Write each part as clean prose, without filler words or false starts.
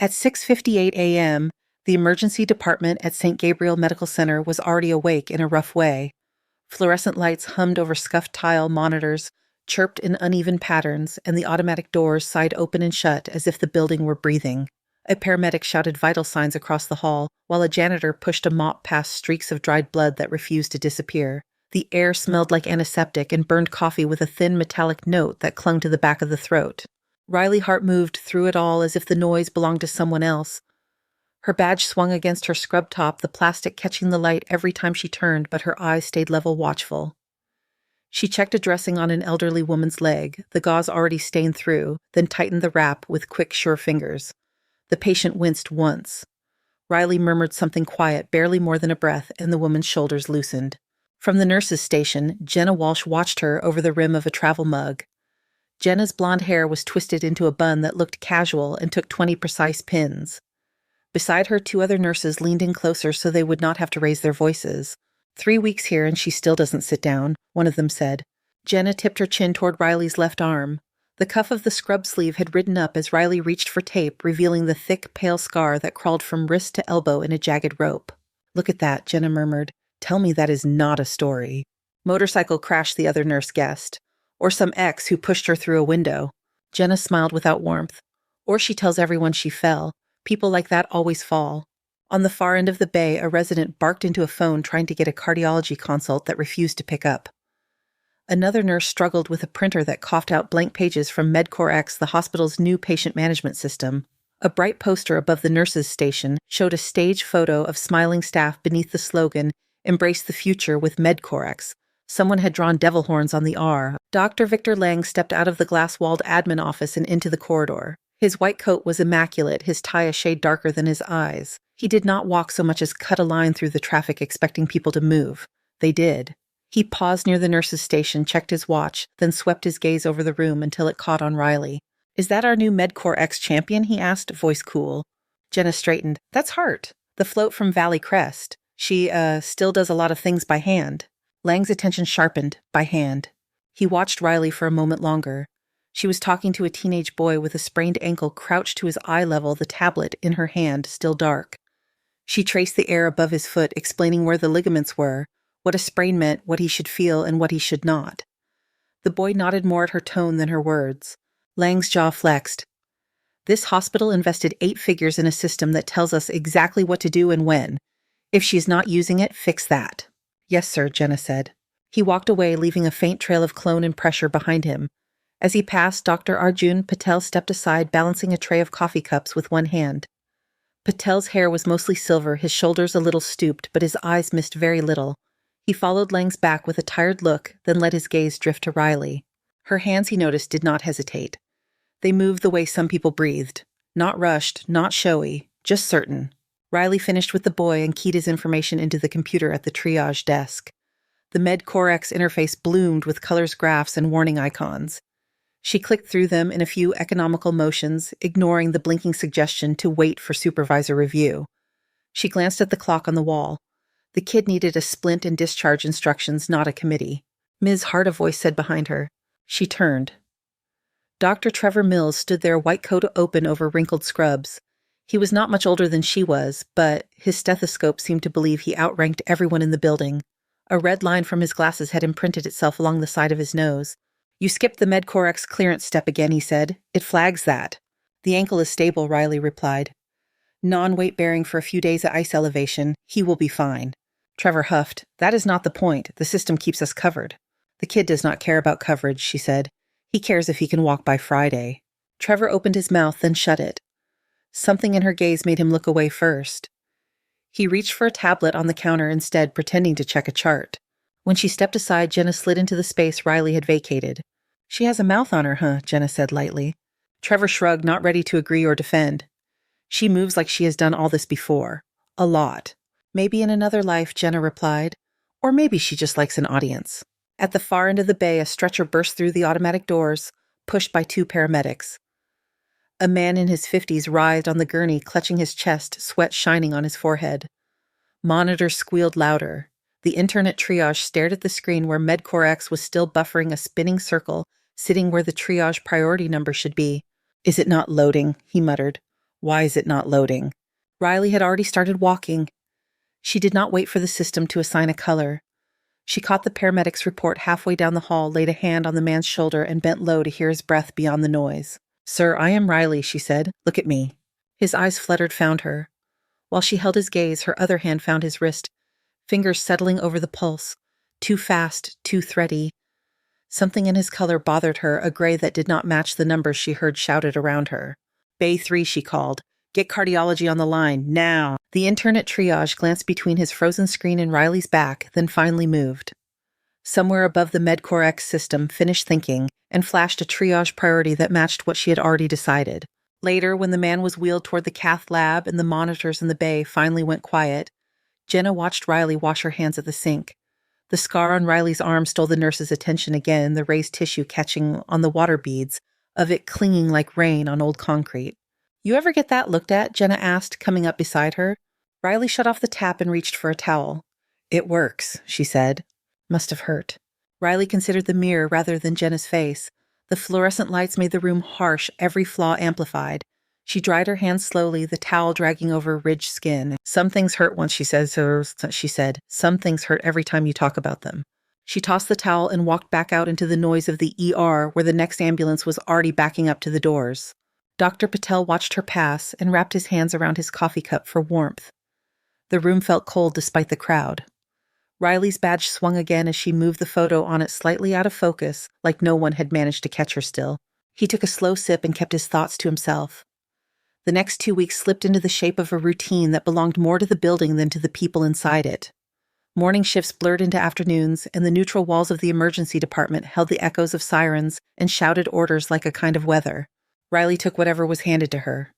At 6:58 a.m., the emergency department at St. Gabriel Medical Center was already awake in a rough way. Fluorescent lights hummed over scuffed tile monitors, chirped in uneven patterns, and the automatic doors sighed open and shut as if the building were breathing. A paramedic shouted vital signs across the hall, while a janitor pushed a mop past streaks of dried blood that refused to disappear. The air smelled like antiseptic and burned coffee with a thin metallic note that clung to the back of the throat. Riley Hart moved through it all as if the noise belonged to someone else. Her badge swung against her scrub top, the plastic catching the light every time she turned, but her eyes stayed level, watchful. She checked a dressing on an elderly woman's leg, the gauze already stained through, then tightened the wrap with quick, sure fingers. The patient winced once. Riley murmured something quiet, barely more than a breath, and the woman's shoulders loosened. From the nurse's station, Jenna Walsh watched her over the rim of a travel mug. Jenna's blonde hair was twisted into a bun that looked casual and took 20 precise pins. Beside her, 2 other nurses leaned in closer so they would not have to raise their voices. 3 weeks here and she still doesn't sit down, one of them said. Jenna tipped her chin toward Riley's left arm. The cuff of the scrub sleeve had ridden up as Riley reached for tape, revealing the thick, pale scar that crawled from wrist to elbow in a jagged rope. "Look at that," Jenna murmured. "Tell me that is not a story." "Motorcycle crash," the other nurse guessed. "Or some ex who pushed her through a window." Jenna smiled without warmth. "Or she tells everyone she fell. People like that always fall." On the far end of the bay, a resident barked into a phone trying to get a cardiology consult that refused to pick up. Another nurse struggled with a printer that coughed out blank pages from MedCoreX, the hospital's new patient management system. A bright poster above the nurses' station showed a stage photo of smiling staff beneath the slogan, "Embrace the future with MedCoreX." Someone had drawn devil horns on the R. Dr. Victor Lang stepped out of the glass-walled admin office and into the corridor. His white coat was immaculate, his tie a shade darker than his eyes. He did not walk so much as cut a line through the traffic expecting people to move. They did. He paused near the nurse's station, checked his watch, then swept his gaze over the room until it caught on Riley. "Is that our new MedCoreX champion?" he asked, voice cool. Jenna straightened. "That's Hart, the float from Valley Crest. She, still does a lot of things by hand." Lang's attention sharpened, by hand. He watched Riley for a moment longer. She was talking to a teenage boy with a sprained ankle crouched to his eye level, the tablet in her hand, still dark. She traced the air above his foot, explaining where the ligaments were, what a sprain meant, what he should feel, and what he should not. The boy nodded more at her tone than her words. Lang's jaw flexed. "This hospital invested 8 figures in a system that tells us exactly what to do and when. If she's not using it, fix that." "Yes, sir," Jenna said. He walked away, leaving a faint trail of cologne and pressure behind him. As he passed, Dr. Arjun Patel stepped aside, balancing a tray of coffee cups with one hand. Patel's hair was mostly silver, his shoulders a little stooped, but his eyes missed very little. He followed Lang's back with a tired look, then let his gaze drift to Riley. Her hands, he noticed, did not hesitate. They moved the way some people breathed. Not rushed, not showy, just certain. Riley finished with the boy and keyed his information into the computer at the triage desk. The MedCoreX interface bloomed with colors, graphs, and warning icons. She clicked through them in a few economical motions, ignoring the blinking suggestion to wait for supervisor review. She glanced at the clock on the wall. The kid needed a splint and discharge instructions, not a committee. "Ms. Hart," a voice said behind her. She turned. Dr. Trevor Mills stood there, white coat open over wrinkled scrubs. He was not much older than she was, but his stethoscope seemed to believe he outranked everyone in the building. A red line from his glasses had imprinted itself along the side of his nose. "You skipped the MedCoreX clearance step again," he said. "It flags that." "The ankle is stable," Riley replied. "Non-weight bearing for a few days at ice elevation. He will be fine." Trevor huffed. "That is not the point. The system keeps us covered." "The kid does not care about coverage," she said. "He cares if he can walk by Friday." Trevor opened his mouth, then shut it. Something in her gaze made him look away first. He reached for a tablet on the counter instead, pretending to check a chart. When she stepped aside, Jenna slid into the space Riley had vacated. "She has a mouth on her, huh?" Jenna said lightly. Trevor shrugged, not ready to agree or defend. "She moves like she has done all this before. A lot." "Maybe in another life," Jenna replied. "Or maybe she just likes an audience." At the far end of the bay, a stretcher burst through the automatic doors, pushed by 2 paramedics. A man in his 50s writhed on the gurney, clutching his chest, sweat shining on his forehead. Monitors squealed louder. The intern at triage stared at the screen where MedCoreX was still buffering a spinning circle, sitting where the triage priority number should be. "Is it not loading?" he muttered. Why is it not loading? Riley had already started walking. She did not wait for the system to assign a color. She caught the paramedic's report halfway down the hall, laid a hand on the man's shoulder, and bent low to hear his breath beyond the noise. "Sir, I am Riley," she said. "Look at me." His eyes fluttered, found her. While she held his gaze, her other hand found his wrist, fingers settling over the pulse. Too fast, too thready. Something in his color bothered her, a gray that did not match the numbers she heard shouted around her. "Bay 3, she called. "Get cardiology on the line, now." The intern at triage glanced between his frozen screen and Riley's back, then finally moved. Somewhere above the MedCore X system, finished thinking, and flashed a triage priority that matched what she had already decided. Later, when the man was wheeled toward the cath lab and the monitors in the bay finally went quiet, Jenna watched Riley wash her hands at the sink. The scar on Riley's arm stole the nurse's attention again, the raised tissue catching on the water beads, of it clinging like rain on old concrete. "You ever get that looked at?" Jenna asked, coming up beside her. Riley shut off the tap and reached for a towel. "It works," she said. "Must have hurt." Riley considered the mirror rather than Jenna's face. The fluorescent lights made the room harsh, every flaw amplified. She dried her hands slowly, the towel dragging over ridged skin. "Some things hurt once," she said. "Some things hurt every time you talk about them." She tossed the towel and walked back out into the noise of the ER, where the next ambulance was already backing up to the doors. Dr. Patel watched her pass and wrapped his hands around his coffee cup for warmth. The room felt cold despite the crowd. Riley's badge swung again as she moved the photo on it slightly out of focus, like no one had managed to catch her still. He took a slow sip and kept his thoughts to himself. The next 2 weeks slipped into the shape of a routine that belonged more to the building than to the people inside it. Morning shifts blurred into afternoons, and the neutral walls of the emergency department held the echoes of sirens and shouted orders like a kind of weather. Riley took whatever was handed to her.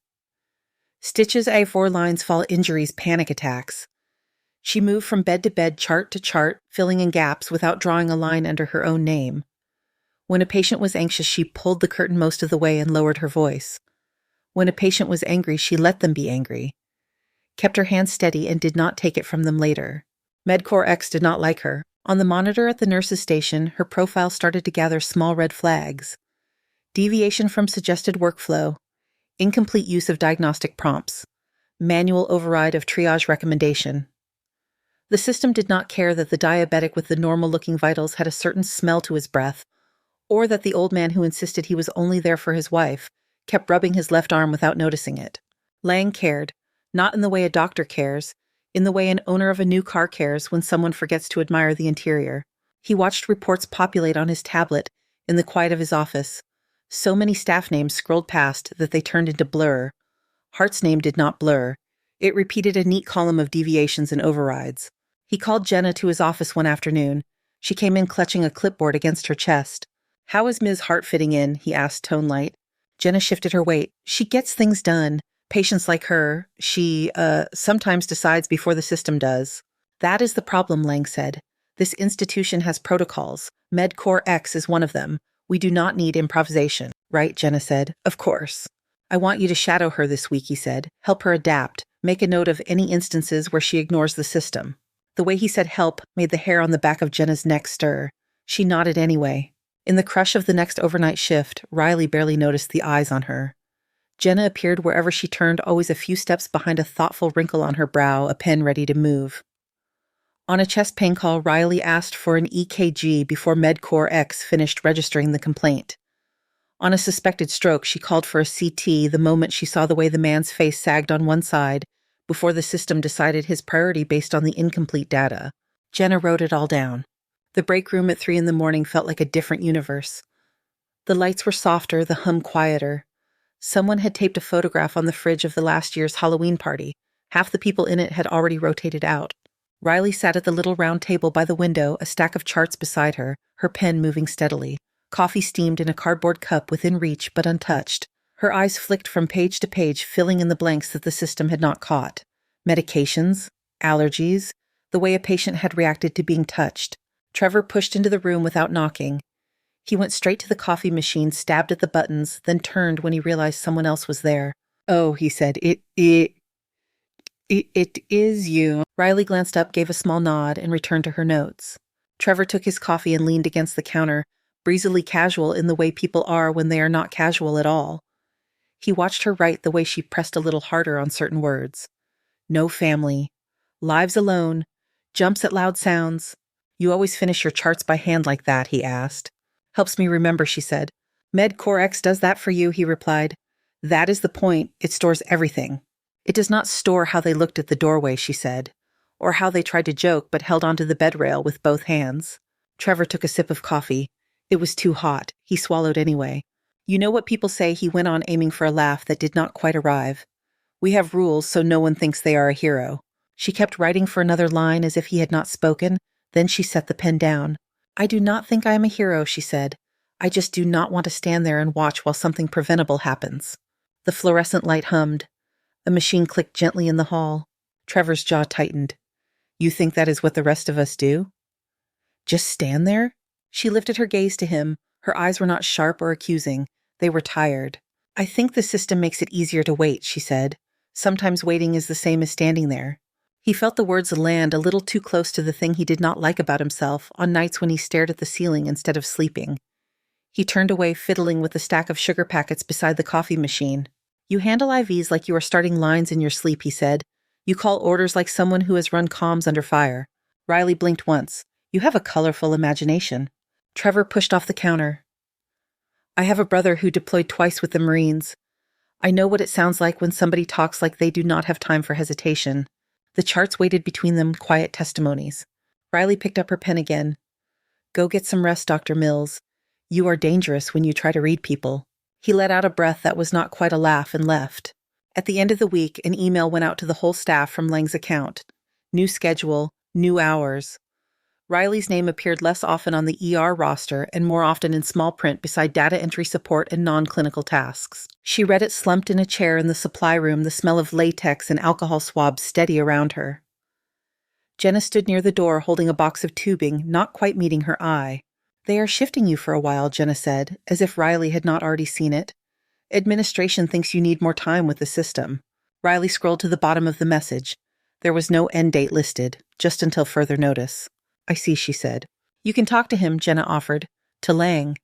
Stitches, A4 lines, fall injuries, panic attacks. She moved from bed to bed, chart to chart, filling in gaps without drawing a line under her own name. When a patient was anxious, she pulled the curtain most of the way and lowered her voice. When a patient was angry, she let them be angry, kept her hands steady, and did not take it from them later. MedCore X did not like her. On the monitor at the nurse's station, her profile started to gather small red flags. Deviation from suggested workflow, incomplete use of diagnostic prompts, manual override of triage recommendation. The system did not care that the diabetic with the normal-looking vitals had a certain smell to his breath, or that the old man who insisted he was only there for his wife kept rubbing his left arm without noticing it. Lang cared, not in the way a doctor cares, in the way an owner of a new car cares when someone forgets to admire the interior. He watched reports populate on his tablet in the quiet of his office. So many staff names scrolled past that they turned into blur. Hart's name did not blur. It repeated a neat column of deviations and overrides. He called Jenna to his office one afternoon. She came in clutching a clipboard against her chest. "How is Ms. Hart fitting in?" he asked, tone light. Jenna shifted her weight. "She gets things done. Patients like her. She, sometimes decides before the system does." "That is the problem," Lang said. "This institution has protocols. MedCore X is one of them. We do not need improvisation." "Right," Jenna said. "Of course." "I want you to shadow her this week," he said. "Help her adapt. Make a note of any instances where she ignores the system." The way he said help made the hair on the back of Jenna's neck stir. She nodded anyway. In the crush of the next overnight shift, Riley barely noticed the eyes on her. Jenna appeared wherever she turned, always a few steps behind a thoughtful wrinkle on her brow, a pen ready to move. On a chest pain call, Riley asked for an EKG before MedCore X finished registering the complaint. On a suspected stroke, she called for a CT the moment she saw the way the man's face sagged on one side, before the system decided his priority based on the incomplete data. Jenna wrote it all down. The break room at 3 a.m. felt like a different universe. The lights were softer, the hum quieter. Someone had taped a photograph on the fridge of the last year's Halloween party. Half the people in it had already rotated out. Riley sat at the little round table by the window, a stack of charts beside her, her pen moving steadily. Coffee steamed in a cardboard cup within reach but untouched. Her eyes flicked from page to page, filling in the blanks that the system had not caught. Medications, allergies, the way a patient had reacted to being touched. Trevor pushed into the room without knocking. He went straight to the coffee machine, stabbed at the buttons, then turned when he realized someone else was there. "Oh," he said, It is you." Riley glanced up, gave a small nod, and returned to her notes. Trevor took his coffee and leaned against the counter, breezily casual in the way people are when they are not casual at all. He watched her write the way she pressed a little harder on certain words. No family. Lives alone. Jumps at loud sounds. You always finish your charts by hand like that, he asked. Helps me remember, she said. MedCoreX does that for you, he replied. That is the point. It stores everything. It does not store how they looked at the doorway, she said, or how they tried to joke but held onto the bed rail with both hands. Trevor took a sip of coffee. It was too hot. He swallowed anyway. You know what people say, he went on, aiming for a laugh that did not quite arrive. We have rules so no one thinks they are a hero. She kept writing for another line as if he had not spoken. Then she set the pen down. I do not think I am a hero, she said. I just do not want to stand there and watch while something preventable happens. The fluorescent light hummed. A machine clicked gently in the hall. Trevor's jaw tightened. You think that is what the rest of us do? Just stand there? She lifted her gaze to him. Her eyes were not sharp or accusing. They were tired. I think the system makes it easier to wait, she said. Sometimes waiting is the same as standing there. He felt the words land a little too close to the thing he did not like about himself on nights when he stared at the ceiling instead of sleeping. He turned away, fiddling with the stack of sugar packets beside the coffee machine. You handle IVs like you are starting lines in your sleep, he said. You call orders like someone who has run comms under fire. Riley blinked once. You have a colorful imagination. Trevor pushed off the counter. I have a brother who deployed twice with the Marines. I know what it sounds like when somebody talks like they do not have time for hesitation. The charts waited between them, quiet testimonies. Riley picked up her pen again. Go get some rest, Dr. Mills. You are dangerous when you try to read people. He let out a breath that was not quite a laugh and left. At the end of the week, an email went out to the whole staff from Lang's account. New schedule, new hours. Riley's name appeared less often on the ER roster and more often in small print beside data entry support and non-clinical tasks. She read it slumped in a chair in the supply room, the smell of latex and alcohol swabs steady around her. Jenna stood near the door holding a box of tubing, not quite meeting her eye. They are shifting you for a while, Jenna said, as if Riley had not already seen it. Administration thinks you need more time with the system. Riley scrolled to the bottom of the message. There was no end date listed, just until further notice. I see, she said. You can talk to him, Jenna offered. To Lang.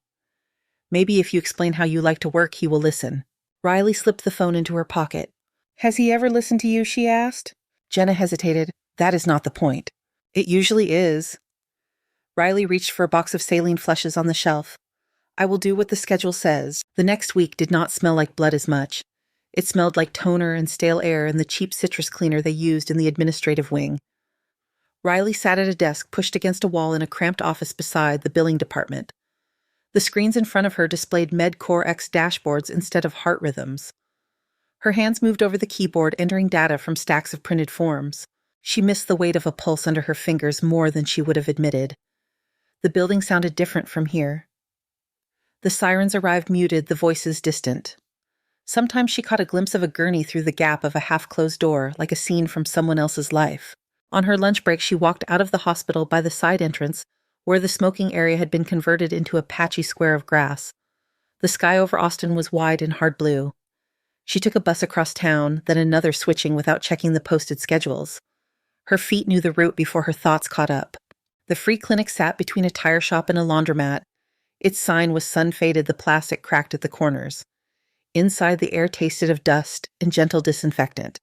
Maybe if you explain how you like to work, he will listen. Riley slipped the phone into her pocket. Has he ever listened to you, she asked. Jenna hesitated. That is not the point. It usually is. Riley reached for a box of saline flushes on the shelf. I will do what the schedule says. The next week did not smell like blood as much. It smelled like toner and stale air and the cheap citrus cleaner they used in the administrative wing. Riley sat at a desk pushed against a wall in a cramped office beside the billing department. The screens in front of her displayed MedCoreX dashboards instead of heart rhythms. Her hands moved over the keyboard, entering data from stacks of printed forms. She missed the weight of a pulse under her fingers more than she would have admitted. The building sounded different from here. The sirens arrived muted, the voices distant. Sometimes she caught a glimpse of a gurney through the gap of a half-closed door, like a scene from someone else's life. On her lunch break, she walked out of the hospital by the side entrance, where the smoking area had been converted into a patchy square of grass. The sky over Austin was wide and hard blue. She took a bus across town, then another, switching without checking the posted schedules. Her feet knew the route before her thoughts caught up. The free clinic sat between a tire shop and a laundromat. Its sign was sun-faded, the plastic cracked at the corners. Inside, the air tasted of dust and gentle disinfectant.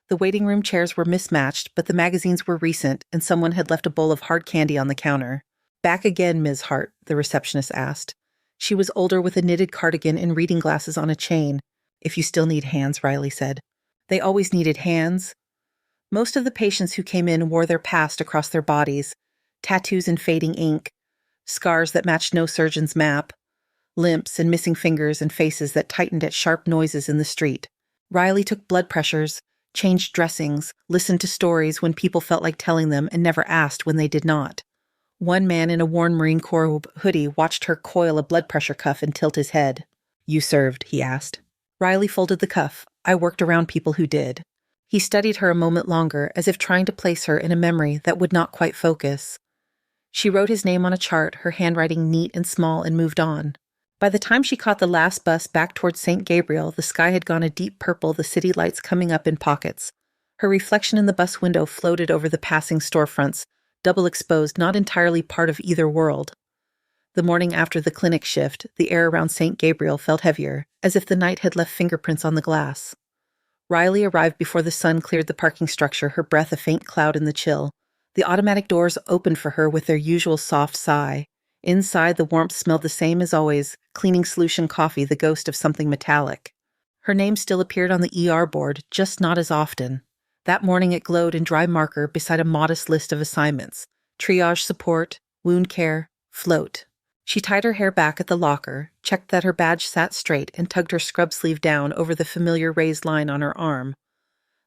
The waiting room chairs were mismatched, but the magazines were recent, and someone had left a bowl of hard candy on the counter. Back again, Ms. Hart, the receptionist asked. She was older, with a knitted cardigan and reading glasses on a chain. If you still need hands, Riley said. They always needed hands. Most of the patients who came in wore their past across their bodies, tattoos and fading ink, scars that matched no surgeon's map, limps and missing fingers and faces that tightened at sharp noises in the street. Riley took blood pressures, changed dressings, listened to stories when people felt like telling them, and never asked when they did not. One man in a worn Marine Corps hoodie watched her coil a blood pressure cuff and tilt his head. You served, he asked. Riley folded the cuff. I worked around people who did. He studied her a moment longer, as if trying to place her in a memory that would not quite focus. She wrote his name on a chart, her handwriting neat and small, and moved on. By the time she caught the last bus back towards St. Gabriel, the sky had gone a deep purple, the city lights coming up in pockets. Her reflection in the bus window floated over the passing storefronts, double exposed, not entirely part of either world. The morning after the clinic shift, the air around St. Gabriel felt heavier, as if the night had left fingerprints on the glass. Riley arrived before the sun cleared the parking structure, her breath a faint cloud in the chill. The automatic doors opened for her with their usual soft sigh. Inside, the warmth smelled the same as always, cleaning solution coffee, the ghost of something metallic. Her name still appeared on the ER board, just not as often. That morning it glowed in dry marker beside a modest list of assignments: triage support, wound care, float. She tied her hair back at the locker, checked that her badge sat straight, and tugged her scrub sleeve down over the familiar raised line on her arm.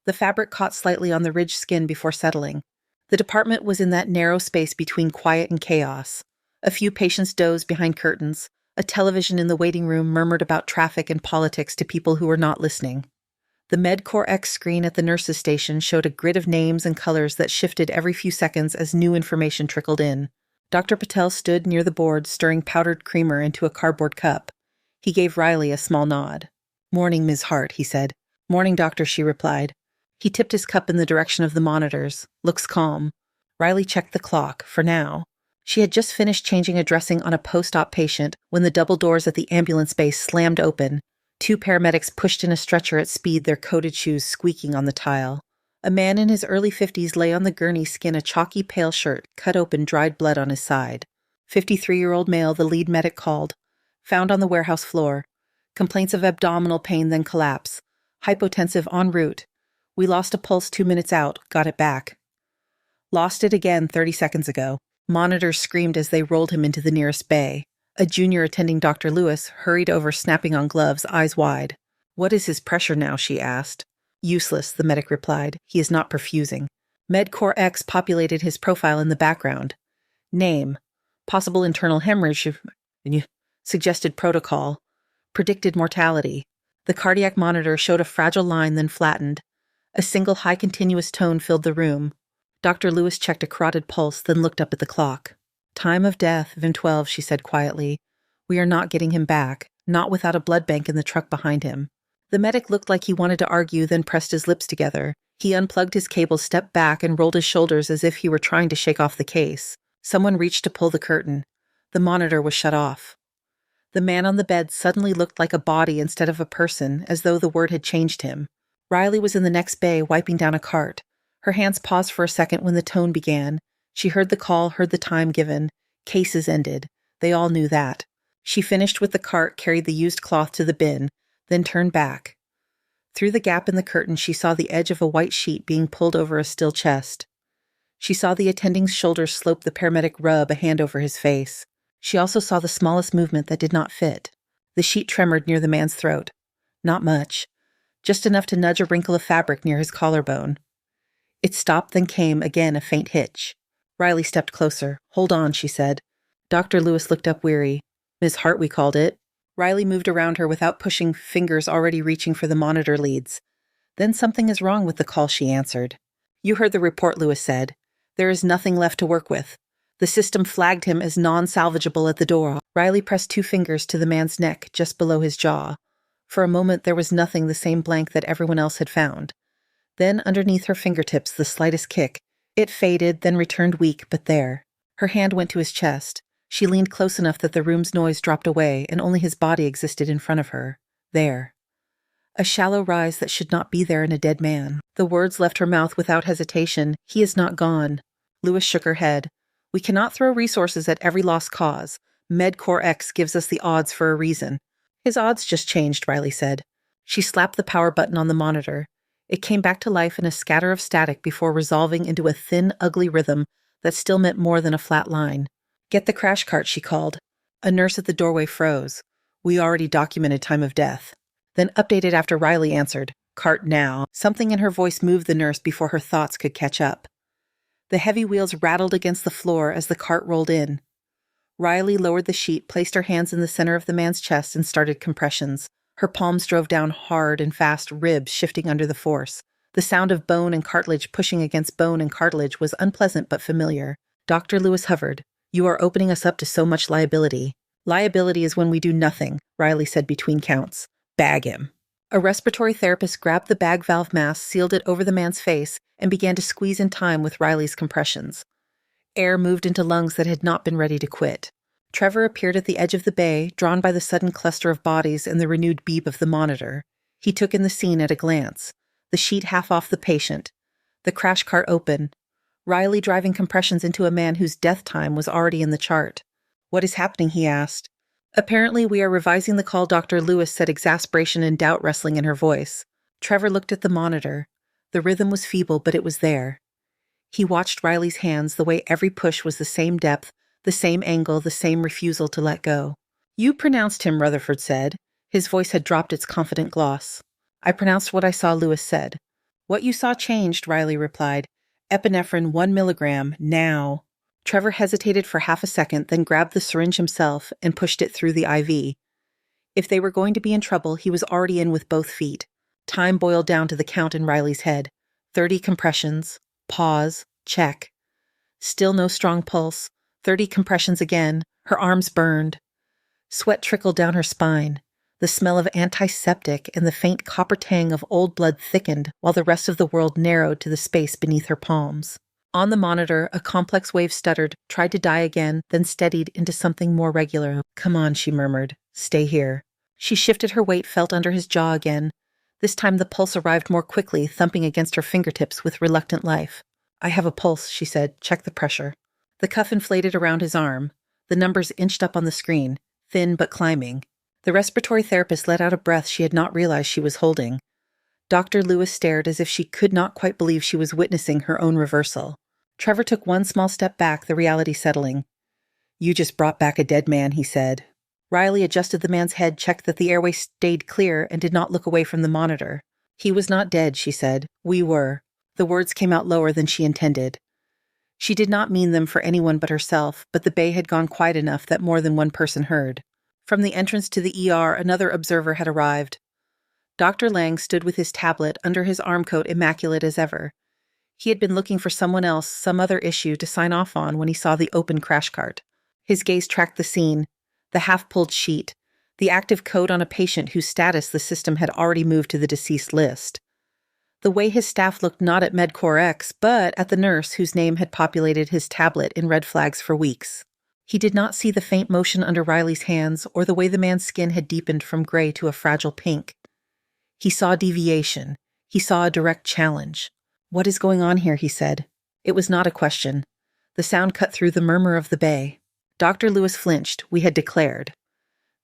The fabric caught slightly on the ridged skin before settling. The department was in that narrow space between quiet and chaos. A few patients dozed behind curtains. A television in the waiting room murmured about traffic and politics to people who were not listening. The MedCore X screen at the nurses' station showed a grid of names and colors that shifted every few seconds as new information trickled in. Dr. Patel stood near the board, stirring powdered creamer into a cardboard cup. He gave Riley a small nod. "Morning, Ms. Hart," he said. "Morning, doctor," she replied. He tipped his cup in the direction of the monitors. "Looks calm." Riley checked the clock, for now. She had just finished changing a dressing on a post-op patient when the double doors at the ambulance bay slammed open. Two paramedics pushed in a stretcher at speed, their coated shoes squeaking on the tile. A man in his early 50s lay on the gurney, skin a chalky pale shirt, cut open, dried blood on his side. 53-year-old male, the lead medic called. Found on the warehouse floor. Complaints of abdominal pain, then collapse. Hypotensive en route. We lost a pulse 2 minutes out, got it back. Lost it again 30 seconds ago. Monitors screamed as they rolled him into the nearest bay. A junior attending Dr. Lewis hurried over, snapping on gloves, eyes wide. "What is his pressure now?" she asked. "Useless," the medic replied. "He is not perfusing." MedCore X populated his profile in the background. Name. Possible internal hemorrhage. Suggested protocol. Predicted mortality. The cardiac monitor showed a fragile line, then flattened. A single high continuous tone filled the room. Dr. Lewis checked a carotid pulse, then looked up at the clock. "Time of death, Vin 12, she said quietly. "We are not getting him back, not without a blood bank in the truck behind him." The medic looked like he wanted to argue, then pressed his lips together. He unplugged his cable, stepped back, and rolled his shoulders as if he were trying to shake off the case. Someone reached to pull the curtain. The monitor was shut off. The man on the bed suddenly looked like a body instead of a person, as though the word had changed him. Riley was in the next bay, wiping down a cart. Her hands paused for a second when the tone began. She heard the call, heard the time given. Cases ended. They all knew that. She finished with the cart, carried the used cloth to the bin, then turned back. Through the gap in the curtain, she saw the edge of a white sheet being pulled over a still chest. She saw the attending's shoulders slope, the paramedic rub a hand over his face. She also saw the smallest movement that did not fit. The sheet tremored near the man's throat. Not much. Just enough to nudge a wrinkle of fabric near his collarbone. It stopped, then came again a faint hitch. Riley stepped closer. "Hold on," she said. Dr. Lewis looked up weary. "Ms. Hart, we called it." Riley moved around her without pushing, fingers already reaching for the monitor leads. "Then something is wrong with the call," she answered. "You heard the report," Lewis said. "There is nothing left to work with. The system flagged him as non-salvageable at the door." Riley pressed 2 fingers to the man's neck, just below his jaw. For a moment there was nothing, the same blank that everyone else had found. Then underneath her fingertips, the slightest kick. It faded, then returned weak, but there. Her hand went to his chest. She leaned close enough that the room's noise dropped away, and only his body existed in front of her. There. A shallow rise that should not be there in a dead man. The words left her mouth without hesitation. "He is not gone." Lewis shook her head. "We cannot throw resources at every lost cause. MedCore X gives us the odds for a reason." "His odds just changed," Riley said. She slapped the power button on the monitor. It came back to life in a scatter of static before resolving into a thin, ugly rhythm that still meant more than a flat line. "Get the crash cart," she called. A nurse at the doorway froze. "We already documented time of death." Then updated after Riley answered. "Cart now." Something in her voice moved the nurse before her thoughts could catch up. The heavy wheels rattled against the floor as the cart rolled in. Riley lowered the sheet, placed her hands in the center of the man's chest, and started compressions. Her palms drove down hard and fast, ribs shifting under the force. The sound of bone and cartilage pushing against bone and cartilage was unpleasant but familiar. Dr. Lewis hovered. "You are opening us up to so much liability." "Liability is when we do nothing," Riley said between counts. "Bag him." A respiratory therapist grabbed the bag valve mask, sealed it over the man's face, and began to squeeze in time with Riley's compressions. Air moved into lungs that had not been ready to quit. Trevor appeared at the edge of the bay, drawn by the sudden cluster of bodies and the renewed beep of the monitor. He took in the scene at a glance. The sheet half off the patient. The crash cart open. Riley driving compressions into a man whose death time was already in the chart. "What is happening?" he asked. "Apparently we are revising the call," Dr. Lewis said, exasperation and doubt wrestling in her voice. Trevor looked at the monitor. The rhythm was feeble, but it was there. He watched Riley's hands, the way every push was the same depth, the same angle, the same refusal to let go. "You pronounced him," Rutherford said. His voice had dropped its confident gloss. "I pronounced what I saw," Lewis said. "What you saw changed," Riley replied. "Epinephrine 1 milligram, now." Trevor hesitated for half a second, then grabbed the syringe himself and pushed it through the IV. If they were going to be in trouble, he was already in with both feet. Time boiled down to the count in Riley's head. 30 compressions. Pause. Check. Still no strong pulse. 30 compressions again. Her arms burned. Sweat trickled down her spine. The smell of antiseptic and the faint copper tang of old blood thickened while the rest of the world narrowed to the space beneath her palms. On the monitor, a complex wave stuttered, tried to die again, then steadied into something more regular. "Come on," she murmured. "Stay here." She shifted her weight, felt under his jaw again. This time the pulse arrived more quickly, thumping against her fingertips with reluctant life. "I have a pulse," she said. "Check the pressure." The cuff inflated around his arm. The numbers inched up on the screen, thin but climbing. The respiratory therapist let out a breath she had not realized she was holding. Dr. Lewis stared as if she could not quite believe she was witnessing her own reversal. Trevor took one small step back, the reality settling. "You just brought back a dead man," he said. Riley adjusted the man's head, checked that the airway stayed clear, and did not look away from the monitor. "He was not dead," she said. "We were." The words came out lower than she intended. She did not mean them for anyone but herself, but the bay had gone quiet enough that more than one person heard. From the entrance to the ER, another observer had arrived. Dr. Lang stood with his tablet under his armcoat, immaculate as ever. He had been looking for someone else, some other issue to sign off on when he saw the open crash cart. His gaze tracked the scene, the half-pulled sheet, the active code on a patient whose status the system had already moved to the deceased list. The way his staff looked not at MedCorps X, but at the nurse whose name had populated his tablet in red flags for weeks. He did not see the faint motion under Riley's hands or the way the man's skin had deepened from gray to a fragile pink. He saw deviation. He saw a direct challenge. "What is going on here?" he said. It was not a question. The sound cut through the murmur of the bay. Dr. Lewis flinched. "We had declared."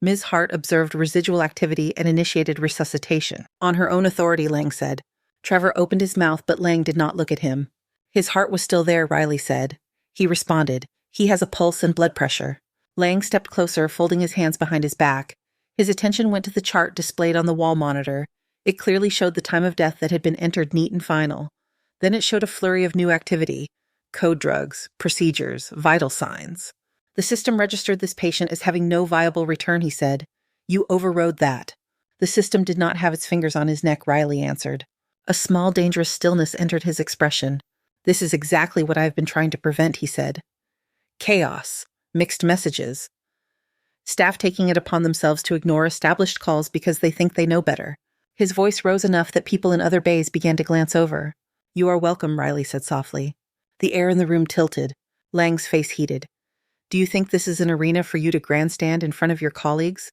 Ms. Hart observed residual activity and initiated resuscitation. "On her own authority," Lang said. Trevor opened his mouth, but Lang did not look at him. "His heart was still there," Riley said. He responded. "He has a pulse and blood pressure." Lang stepped closer, folding his hands behind his back. His attention went to the chart displayed on the wall monitor. It clearly showed the time of death that had been entered neat and final. Then it showed a flurry of new activity. Code drugs, procedures, vital signs. "The system registered this patient as having no viable return," he said. "You overrode that." "The system did not have its fingers on his neck," Riley answered. A small, dangerous stillness entered his expression. "This is exactly what I have been trying to prevent," he said. Chaos. Mixed messages. Staff taking it upon themselves to ignore established calls because they think they know better. His voice rose enough that people in other bays began to glance over. "You are welcome," Riley said softly. The air in the room tilted. Lang's face heated. "Do you think this is an arena for you to grandstand in front of your colleagues?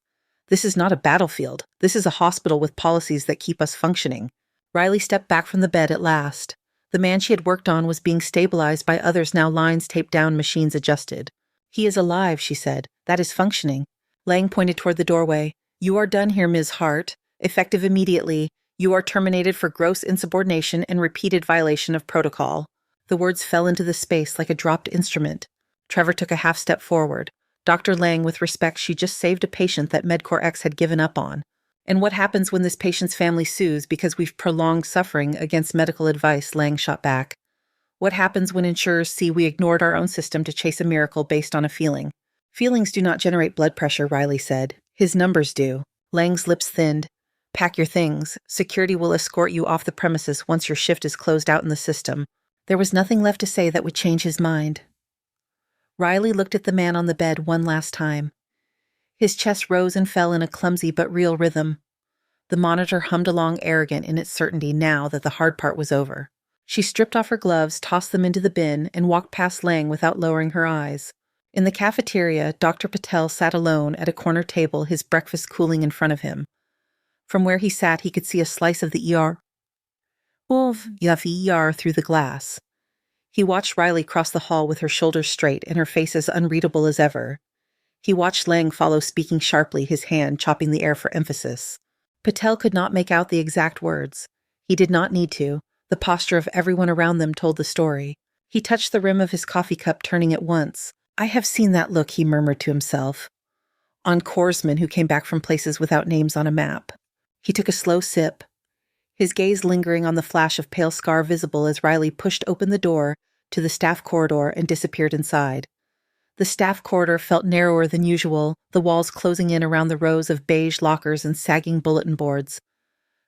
This is not a battlefield. This is a hospital with policies that keep us functioning." Riley stepped back from the bed at last. The man she had worked on was being stabilized by others, now lines taped down, machines adjusted. "He is alive," she said. "That is functioning." Lang pointed toward the doorway. "You are done here, Ms. Hart. Effective immediately. You are terminated for gross insubordination and repeated violation of protocol." The words fell into the space like a dropped instrument. Trevor took a half step forward. Dr. Lang, with respect, she just saved a patient that MedCorps X had given up on. "And what happens when this patient's family sues because we've prolonged suffering against medical advice?" Lang shot back. "What happens when insurers see we ignored our own system to chase a miracle based on a feeling?" "Feelings do not generate blood pressure," Riley said. "His numbers do." Lang's lips thinned. "Pack your things. Security will escort you off the premises once your shift is closed out in the system." There was nothing left to say that would change his mind. Riley looked at the man on the bed one last time. His chest rose and fell in a clumsy but real rhythm. The monitor hummed along, arrogant in its certainty now that the hard part was over. She stripped off her gloves, tossed them into the bin, and walked past Lang without lowering her eyes. In the cafeteria, Dr. Patel sat alone at a corner table, his breakfast cooling in front of him. From where he sat, he could see a slice of the ER through the glass. He watched Riley cross the hall with her shoulders straight and her face as unreadable as ever. He watched Lang follow, speaking sharply, his hand chopping the air for emphasis. Patel could not make out the exact words. He did not need to. The posture of everyone around them told the story. He touched the rim of his coffee cup, turning at once. "I have seen that look," he murmured to himself, on corpsmen who came back from places without names on a map. He took a slow sip, his gaze lingering on the flash of pale scar visible as Riley pushed open the door to the staff corridor and disappeared inside. The staff corridor felt narrower than usual, the walls closing in around the rows of beige lockers and sagging bulletin boards.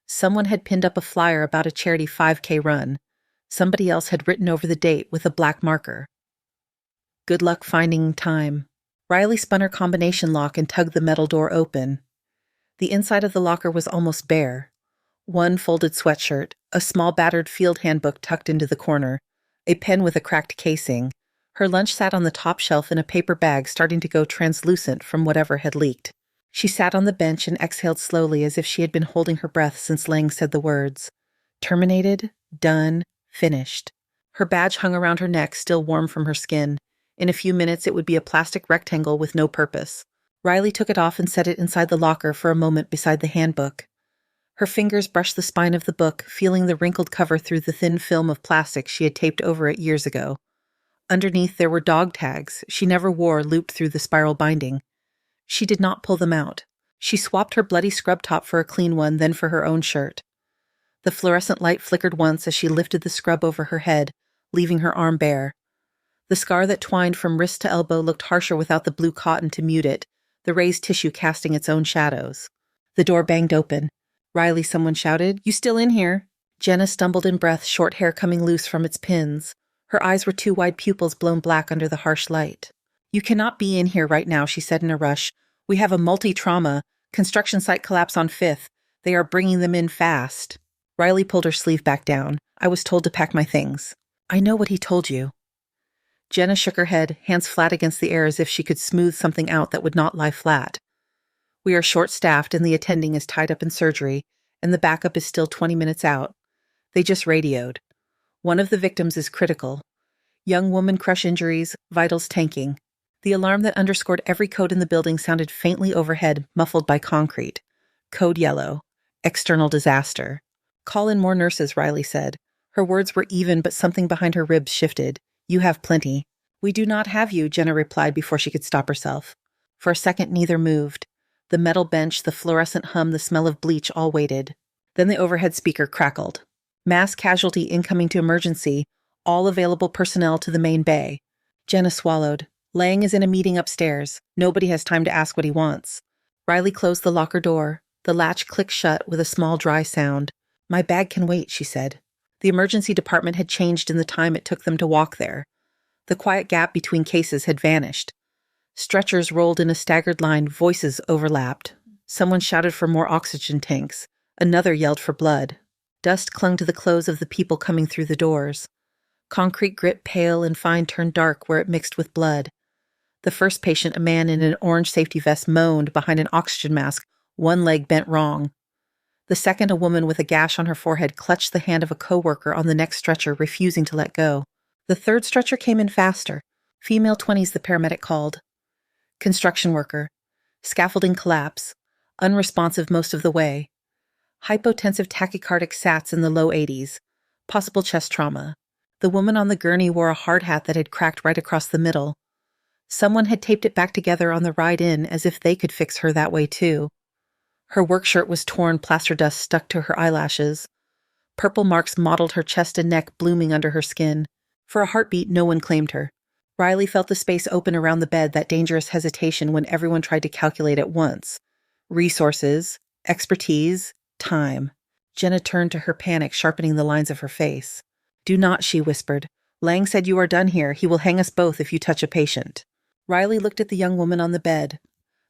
Someone had pinned up a flyer about a charity 5K run. Somebody else had written over the date with a black marker. "Good luck finding time." Riley spun her combination lock and tugged the metal door open. The inside of the locker was almost bare. One folded sweatshirt, a small battered field handbook tucked into the corner, a pen with a cracked casing. Her lunch sat on the top shelf in a paper bag starting to go translucent from whatever had leaked. She sat on the bench and exhaled slowly as if she had been holding her breath since Lang said the words. Terminated, done, finished. Her badge hung around her neck, still warm from her skin. In a few minutes it would be a plastic rectangle with no purpose. Riley took it off and set it inside the locker for a moment beside the handbook. Her fingers brushed the spine of the book, feeling the wrinkled cover through the thin film of plastic she had taped over it years ago. Underneath there were dog tags she never wore, looped through the spiral binding. She did not pull them out. She swapped her bloody scrub top for a clean one, then for her own shirt. The fluorescent light flickered once as she lifted the scrub over her head, leaving her arm bare. The scar that twined from wrist to elbow looked harsher without the blue cotton to mute it, the raised tissue casting its own shadows. The door banged open. "Riley," someone shouted. "You still in here?" Jenna stumbled in breath, short hair coming loose from its pins. Her eyes were two wide pupils blown black under the harsh light. "You cannot be in here right now," she said in a rush. "We have a multi-trauma. Construction site collapse on 5th. They are bringing them in fast." Riley pulled her sleeve back down. "I was told to pack my things." "I know what he told you." Jenna shook her head, hands flat against the air as if she could smooth something out that would not lie flat. "We are short-staffed and the attending is tied up in surgery, and the backup is still 20 minutes out. They just radioed. One of the victims is critical. Young woman crush injuries, vitals tanking." The alarm that underscored every code in the building sounded faintly overhead, muffled by concrete. Code yellow. External disaster. "Call in more nurses," Riley said. Her words were even, but something behind her ribs shifted. "You have plenty." "We do not have you," Jenna replied before she could stop herself. For a second, neither moved. The metal bench, the fluorescent hum, the smell of bleach all waited. Then the overhead speaker crackled. "Mass casualty incoming to emergency. All available personnel to the main bay." Jenna swallowed. "Lang is in a meeting upstairs. Nobody has time to ask what he wants." Riley closed the locker door. The latch clicked shut with a small dry sound. "My bag can wait," she said. The emergency department had changed in the time it took them to walk there. The quiet gap between cases had vanished. Stretchers rolled in a staggered line, voices overlapped. Someone shouted for more oxygen tanks. Another yelled for blood. Dust clung to the clothes of the people coming through the doors. Concrete grit, pale and fine, turned dark where it mixed with blood. The first patient, a man in an orange safety vest, moaned behind an oxygen mask, one leg bent wrong. The second, a woman with a gash on her forehead, clutched the hand of a coworker on the next stretcher, refusing to let go. The third stretcher came in faster. Female 20s, the paramedic called. Construction worker. Scaffolding collapse. Unresponsive most of the way. Hypotensive tachycardic SATs in the low 80s. Possible chest trauma. The woman on the gurney wore a hard hat that had cracked right across the middle. Someone had taped it back together on the ride in as if they could fix her that way too. Her work shirt was torn, plaster dust stuck to her eyelashes. Purple marks mottled her chest and neck, blooming under her skin. For a heartbeat, no one claimed her. Riley felt the space open around the bed, that dangerous hesitation when everyone tried to calculate at once. Resources, expertise, time. Jenna turned to her, panic sharpening the lines of her face. "Do not," she whispered. "Lang said you are done here. He will hang us both if you touch a patient." Riley looked at the young woman on the bed.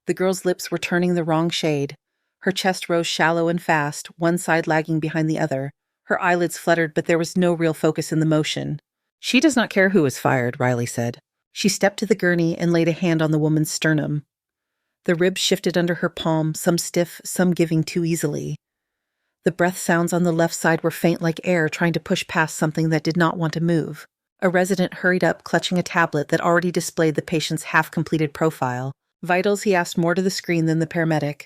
The girl's lips were turning the wrong shade. Her chest rose shallow and fast, one side lagging behind the other. Her eyelids fluttered, but there was no real focus in the motion. "She does not care who is fired," Riley said. She stepped to the gurney and laid a hand on the woman's sternum. The ribs shifted under her palm, some stiff, some giving too easily. The breath sounds on the left side were faint like air trying to push past something that did not want to move. A resident hurried up, clutching a tablet that already displayed the patient's half-completed profile. Vitals, he asked more to the screen than the paramedic.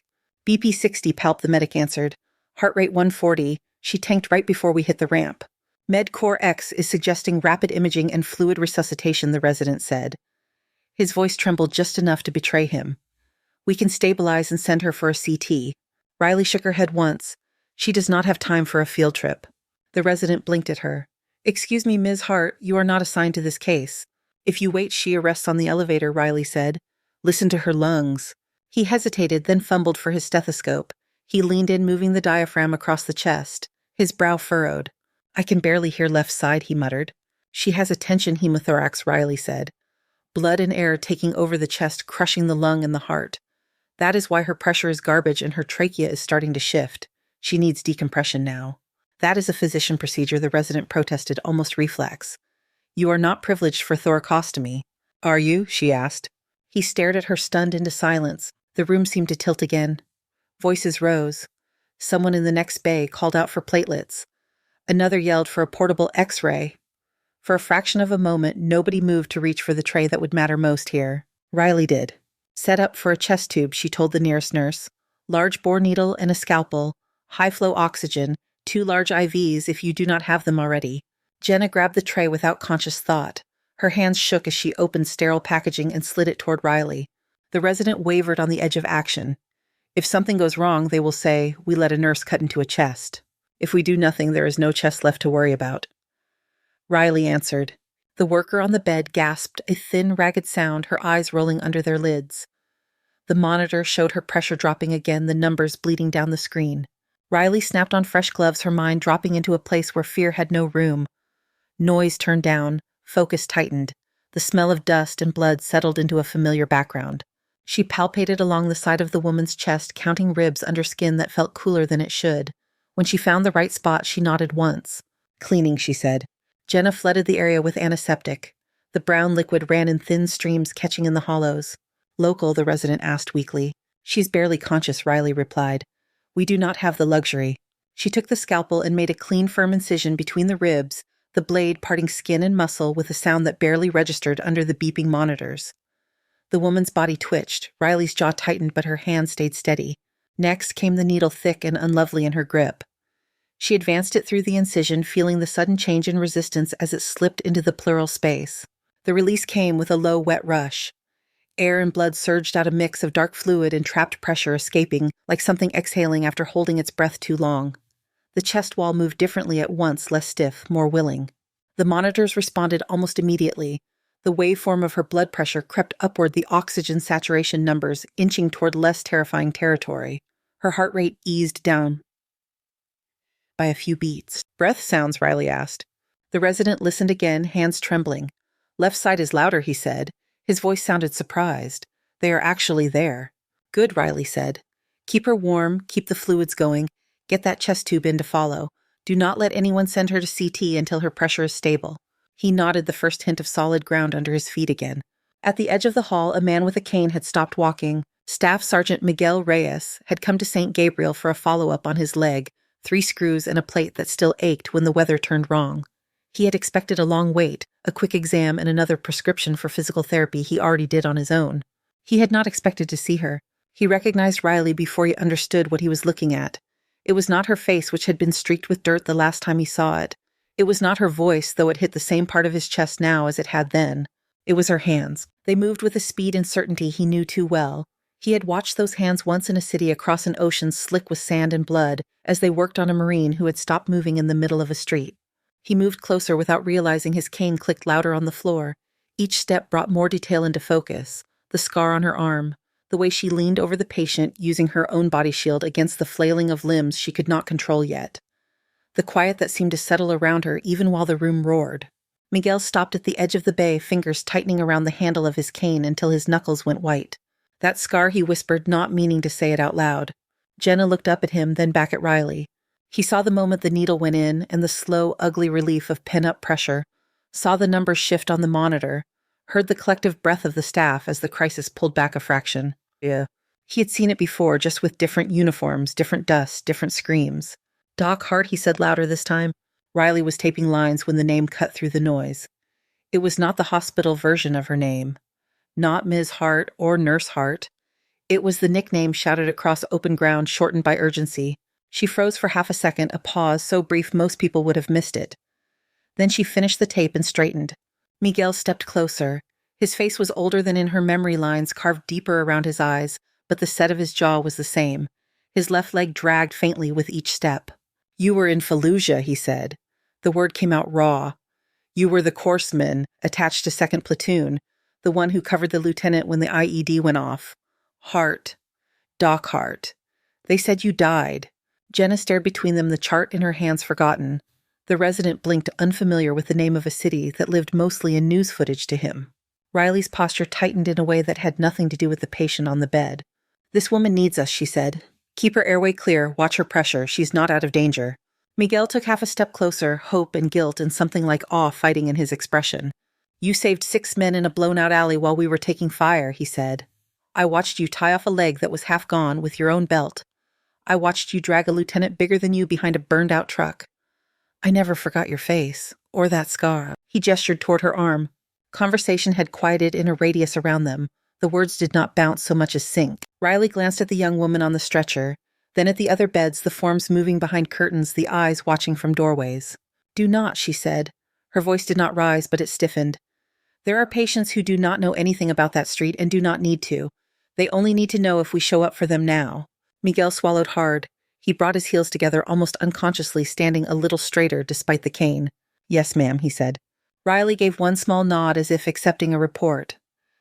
BP 60, Palp, the medic answered. Heart rate 140. She tanked right before we hit the ramp. Med Core X is suggesting rapid imaging and fluid resuscitation, the resident said. His voice trembled just enough to betray him. We can stabilize and send her for a CT. Riley shook her head once. She does not have time for a field trip. The resident blinked at her. Excuse me, Ms. Hart, you are not assigned to this case. If you wait, she arrests on the elevator, Riley said. Listen to her lungs. He hesitated, then fumbled for his stethoscope. He leaned in, moving the diaphragm across the chest. His brow furrowed. I can barely hear left side, he muttered. She has a tension hemothorax, Riley said. Blood and air taking over the chest, crushing the lung and the heart. That is why her pressure is garbage and her trachea is starting to shift. She needs decompression now. That is a physician procedure, the resident protested, almost reflex. You are not privileged for thoracostomy. Are you? She asked. He stared at her, stunned into silence. The room seemed to tilt again. Voices rose. Someone in the next bay called out for platelets. Another yelled for a portable X-ray. For a fraction of a moment, nobody moved to reach for the tray that would matter most here. Riley did. Set up for a chest tube, she told the nearest nurse. Large bore needle and a scalpel. High-flow oxygen. 2 large IVs if you do not have them already. Jenna grabbed the tray without conscious thought. Her hands shook as she opened sterile packaging and slid it toward Riley. The resident wavered on the edge of action. If something goes wrong, they will say, we let a nurse cut into a chest. If we do nothing, there is no chest left to worry about. Riley answered. The worker on the bed gasped, a thin, ragged sound, her eyes rolling under their lids. The monitor showed her pressure dropping again, the numbers bleeding down the screen. Riley snapped on fresh gloves, her mind dropping into a place where fear had no room. Noise turned down, focus tightened. The smell of dust and blood settled into a familiar background. She palpated along the side of the woman's chest, counting ribs under skin that felt cooler than it should. When she found the right spot, she nodded once. Cleaning, she said. Jenna flooded the area with antiseptic. The brown liquid ran in thin streams, catching in the hollows. Local, the resident asked weakly. She's barely conscious, Riley replied. We do not have the luxury. She took the scalpel and made a clean, firm incision between the ribs, the blade parting skin and muscle with a sound that barely registered under the beeping monitors. The woman's body twitched. Riley's jaw tightened, but her hand stayed steady. Next came the needle, thick and unlovely in her grip. She advanced it through the incision, feeling the sudden change in resistance as it slipped into the pleural space. The release came with a low, wet rush. Air and blood surged out, a mix of dark fluid and trapped pressure escaping, like something exhaling after holding its breath too long. The chest wall moved differently at once, less stiff, more willing. The monitors responded almost immediately. The waveform of her blood pressure crept upward, the oxygen saturation numbers inching toward less terrifying territory. Her heart rate eased down by a few beats. Breath sounds, Riley asked. The resident listened again, hands trembling. Left side is louder, he said. His voice sounded surprised. They are actually there. Good, Riley said. Keep her warm, keep the fluids going, get that chest tube in to follow. Do not let anyone send her to CT until her pressure is stable. He nodded, the first hint of solid ground under his feet again. At the edge of the hall, a man with a cane had stopped walking. Staff Sergeant Miguel Reyes had come to St. Gabriel for a follow-up on his leg, 3 screws and a plate that still ached when the weather turned wrong. He had expected a long wait, a quick exam and another prescription for physical therapy he already did on his own. He had not expected to see her. He recognized Riley before he understood what he was looking at. It was not her face, which had been streaked with dirt the last time he saw it. It was not her voice, though it hit the same part of his chest now as it had then. It was her hands. They moved with a speed and certainty he knew too well. He had watched those hands once in a city across an ocean slick with sand and blood as they worked on a Marine who had stopped moving in the middle of a street. He moved closer without realizing his cane clicked louder on the floor. Each step brought more detail into focus. The scar on her arm, the way she leaned over the patient using her own body shield against the flailing of limbs she could not control yet. The quiet that seemed to settle around her even while the room roared. Miguel stopped at the edge of the bay, fingers tightening around the handle of his cane until his knuckles went white. That scar, he whispered, not meaning to say it out loud. Jenna looked up at him, then back at Riley. He saw the moment the needle went in and the slow, ugly relief of pent-up pressure, saw the numbers shift on the monitor. heard the collective breath of the staff as the crisis pulled back a fraction. Yeah. He had seen it before, just with different uniforms, different dust, different screams. Doc Hart, he said louder this time. Riley was taping lines when the name cut through the noise. It was not the hospital version of her name. Not Ms. Hart or Nurse Hart. It was the nickname shouted across open ground, shortened by urgency. She froze for half a second, a pause so brief most people would have missed it. Then she finished the tape and straightened. Miguel stepped closer. His face was older than in her memory lines carved deeper around his eyes, but the set of his jaw was the same. His left leg dragged faintly with each step. "You were in Fallujah," he said. The word came out raw. "You were the courseman, attached to 2nd Platoon, the one who covered the lieutenant when the IED went off. Hart. Doc Hart. They said you died." Jenna stared between them, the chart in her hands forgotten. The resident blinked, unfamiliar with the name of a city that lived mostly in news footage to him. Riley's posture tightened in a way that had nothing to do with the patient on the bed. "This woman needs us," she said. "Keep her airway clear, watch her pressure, she's not out of danger." Miguel took half a step closer, hope and guilt and something like awe fighting in his expression. "You saved 6 men in a blown-out alley while we were taking fire," he said. "I watched you tie off a leg that was half gone with your own belt. I watched you drag a lieutenant bigger than you behind a burned-out truck. I never forgot your face, or that scar." He gestured toward her arm. Conversation had quieted in a radius around them. The words did not bounce so much as sink. Riley glanced at the young woman on the stretcher, then at the other beds, the forms moving behind curtains, the eyes watching from doorways. "Do not," she said. Her voice did not rise, but it stiffened. "There are patients who do not know anything about that street and do not need to. They only need to know if we show up for them now." Miguel swallowed hard. He brought his heels together almost unconsciously, standing a little straighter despite the cane. "Yes, ma'am," he said. Riley gave one small nod as if accepting a report.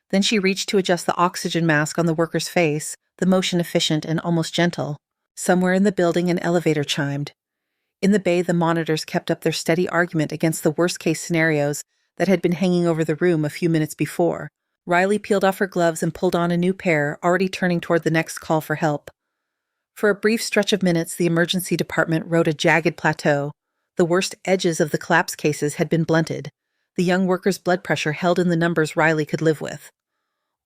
Then she reached to adjust the oxygen mask on the worker's face, the motion efficient and almost gentle. Somewhere in the building an elevator chimed. In the bay, the monitors kept up their steady argument against the worst-case scenarios that had been hanging over the room a few minutes before. Riley peeled off her gloves and pulled on a new pair, already turning toward the next call for help. For a brief stretch of minutes, the emergency department rode a jagged plateau. The worst edges of the collapse cases had been blunted. The young worker's blood pressure held in the numbers Riley could live with.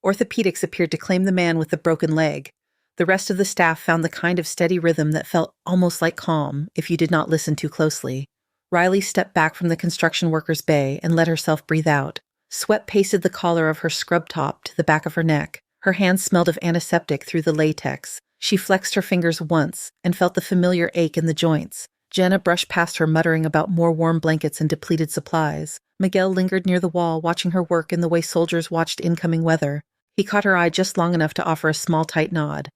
Orthopedics appeared to claim the man with the broken leg. The rest of the staff found the kind of steady rhythm that felt almost like calm if you did not listen too closely. Riley stepped back from the construction worker's bay and let herself breathe out. Sweat pasted the collar of her scrub top to the back of her neck. Her hands smelled of antiseptic through the latex. She flexed her fingers once and felt the familiar ache in the joints. Jenna brushed past her, muttering about more warm blankets and depleted supplies. Miguel lingered near the wall, watching her work in the way soldiers watched incoming weather. He caught her eye just long enough to offer a small, tight nod.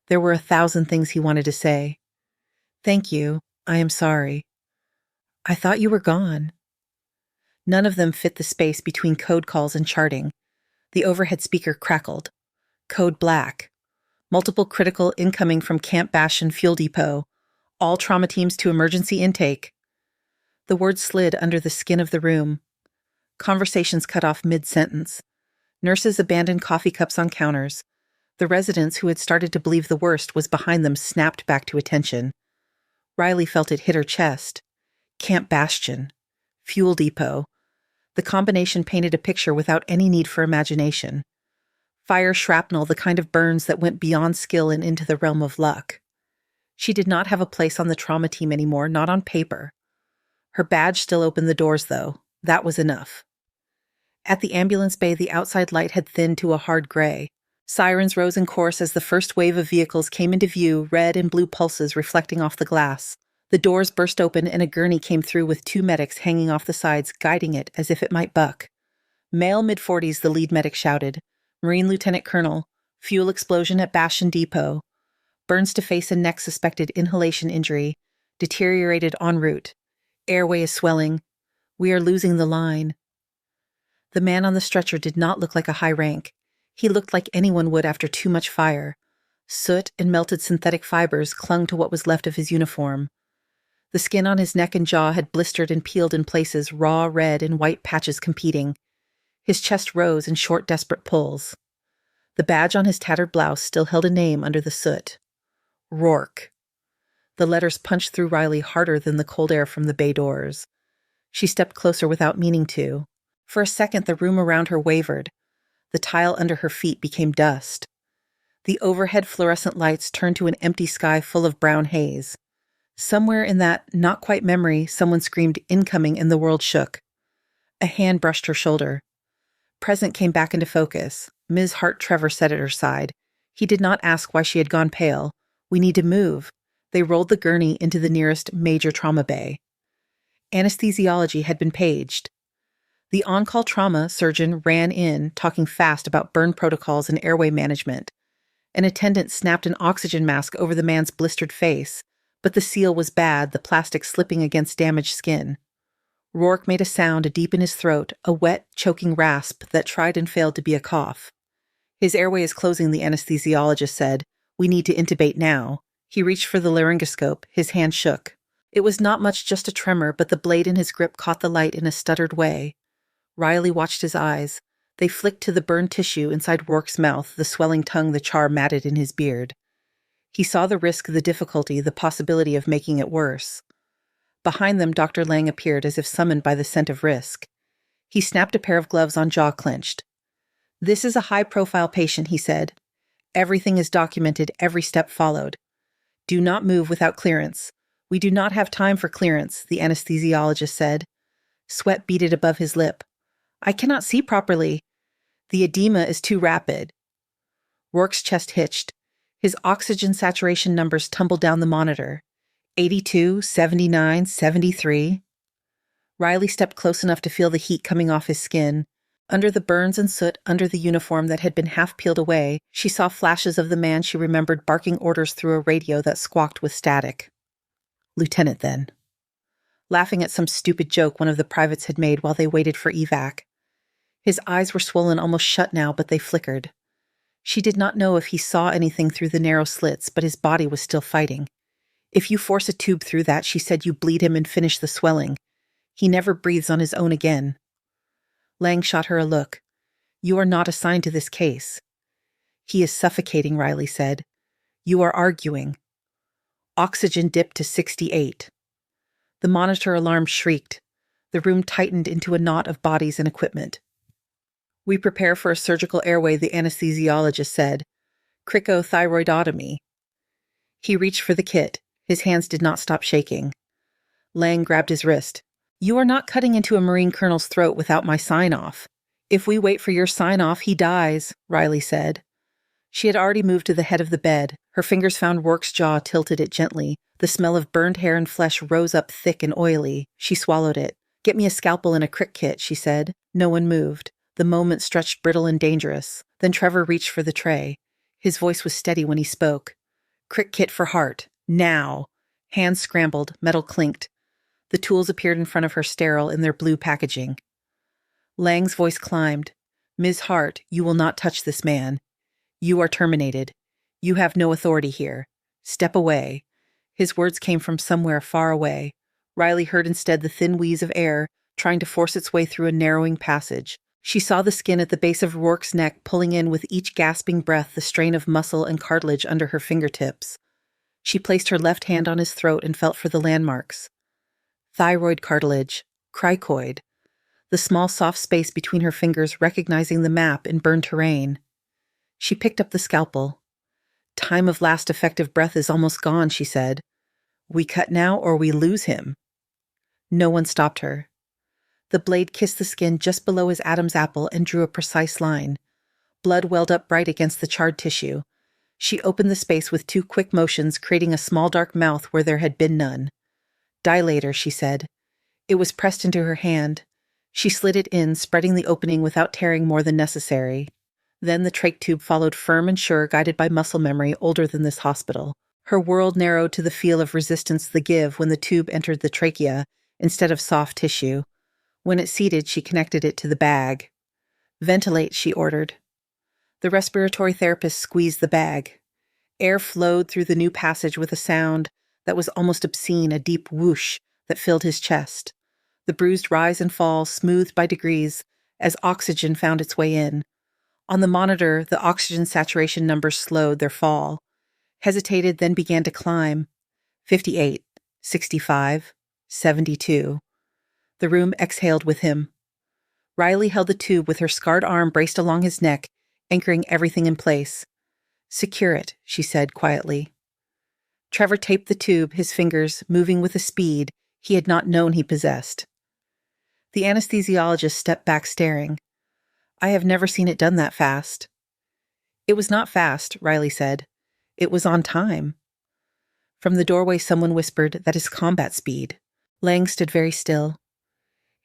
There were 1,000 things he wanted to say. "Thank you. I am sorry. I thought you were gone." None of them fit the space between code calls and charting. The overhead speaker crackled. Code black. Multiple critical incoming from Camp Bastion Fuel Depot. All trauma teams to emergency intake. The words slid under the skin of the room. Conversations cut off mid-sentence. Nurses abandoned coffee cups on counters. The residents who had started to believe the worst was behind them snapped back to attention. Riley felt it hit her chest. Camp Bastion. Fuel Depot. The combination painted a picture without any need for imagination. Fire shrapnel, the kind of burns that went beyond skill and into the realm of luck. She did not have a place on the trauma team anymore, not on paper. Her badge still opened the doors, though. That was enough. At the ambulance bay, the outside light had thinned to a hard gray. Sirens rose in chorus as the first wave of vehicles came into view, red and blue pulses reflecting off the glass. The doors burst open and a gurney came through with 2 medics hanging off the sides, guiding it as if it might buck. "Male mid-40s," the lead medic shouted. "Marine Lieutenant Colonel. Fuel explosion at Bastion Depot. Burns to face and neck, suspected inhalation injury. Deteriorated en route. Airway is swelling. We are losing the line." The man on the stretcher did not look like a high rank. He looked like anyone would after too much fire. Soot and melted synthetic fibers clung to what was left of his uniform. The skin on his neck and jaw had blistered and peeled in places, raw red and white patches competing. His chest rose in short, desperate pulls. The badge on his tattered blouse still held a name under the soot. Rourke. The letters punched through Riley harder than the cold air from the bay doors. She stepped closer without meaning to. For a second, the room around her wavered. The tile under her feet became dust. The overhead fluorescent lights turned to an empty sky full of brown haze. Somewhere in that not-quite memory, someone screamed incoming and the world shook. A hand brushed her shoulder. Present came back into focus. Ms. Hart Trevor sat at her side. He did not ask why she had gone pale. We need to move. They rolled the gurney into the nearest major trauma bay. Anesthesiology had been paged. The on-call trauma surgeon ran in, talking fast about burn protocols and airway management. An attendant snapped an oxygen mask over the man's blistered face, but the seal was bad, the plastic slipping against damaged skin. Rourke made a sound deep in his throat, a wet, choking rasp that tried and failed to be a cough. His airway is closing, the anesthesiologist said. We need to intubate now. He reached for the laryngoscope. His hand shook. It was not much, just a tremor, but the blade in his grip caught the light in a stuttered way. Riley watched his eyes. They flicked to the burned tissue inside Rourke's mouth, the swelling tongue, the char matted in his beard. He saw the risk, the difficulty, the possibility of making it worse. Behind them, Dr. Lang appeared as if summoned by the scent of risk. He snapped a pair of gloves on, jaw clenched. This is a high-profile patient, he said. Everything is documented, every step followed. Do not move without clearance. We do not have time for clearance, the anesthesiologist said. Sweat beaded above his lip. I cannot see properly. The edema is too rapid. Rourke's chest hitched. His oxygen saturation numbers tumbled down the monitor. 82, 79, 73. Riley stepped close enough to feel the heat coming off his skin. Under the burns and soot, under the uniform that had been half peeled away, she saw flashes of the man she remembered barking orders through a radio that squawked with static. Lieutenant, then. Laughing at some stupid joke one of the privates had made while they waited for evac. His eyes were swollen, almost shut now, but they flickered. She did not know if he saw anything through the narrow slits, but his body was still fighting. If you force a tube through that, she said, you bleed him and finish the swelling. He never breathes on his own again. Lang shot her a look. You are not assigned to this case. He is suffocating, Riley said. You are arguing. Oxygen dipped to 68. The monitor alarm shrieked. The room tightened into a knot of bodies and equipment. We prepare for a surgical airway, the anesthesiologist said. Cricothyroidotomy. He reached for the kit. His hands did not stop shaking. Lang grabbed his wrist. You are not cutting into a Marine colonel's throat without my sign-off. If we wait for your sign-off, he dies, Riley said. She had already moved to the head of the bed. Her fingers found Rourke's jaw, tilted it gently. The smell of burned hair and flesh rose up thick and oily. She swallowed it. Get me a scalpel and a crick kit, she said. No one moved. The moment stretched brittle and dangerous. Then Trevor reached for the tray. His voice was steady when he spoke. Crick kit for Hart. Now. Hands scrambled. Metal clinked. The tools appeared in front of her, sterile in their blue packaging. Lang's voice climbed. Ms. Hart, you will not touch this man. You are terminated. You have no authority here. Step away. His words came from somewhere far away. Riley heard instead the thin wheeze of air trying to force its way through a narrowing passage. She saw the skin at the base of Rourke's neck pulling in with each gasping breath the strain of muscle and cartilage under her fingertips. She placed her left hand on his throat and felt for the landmarks. Thyroid cartilage, cricoid, the small soft space between her fingers recognizing the map in burned terrain. She picked up the scalpel. Time of last effective breath is almost gone, she said. We cut now or we lose him. No one stopped her. The blade kissed the skin just below his Adam's apple and drew a precise line. Blood welled up bright against the charred tissue. She opened the space with 2 quick motions, creating a small dark mouth where there had been none. Dilator, she said. It was pressed into her hand. She slid it in, spreading the opening without tearing more than necessary. Then the trach tube followed firm and sure, guided by muscle memory older than this hospital. Her world narrowed to the feel of resistance, the give, when the tube entered the trachea instead of soft tissue. When it seated, she connected it to the bag. Ventilate, she ordered. The respiratory therapist squeezed the bag. Air flowed through the new passage with a sound that was almost obscene, a deep whoosh that filled his chest. The bruised rise and fall smoothed by degrees as oxygen found its way in. On the monitor, the oxygen saturation numbers slowed their fall, hesitated, then began to climb. 58, 65, 72. The room exhaled with him. Riley held the tube with her scarred arm braced along his neck, anchoring everything in place. "Secure it," she said quietly. Trevor taped the tube, his fingers moving with a speed he had not known he possessed. The anesthesiologist stepped back, staring. "I have never seen it done that fast." "It was not fast," Riley said. "It was on time." From the doorway someone whispered, "That is combat speed." Lang stood very still.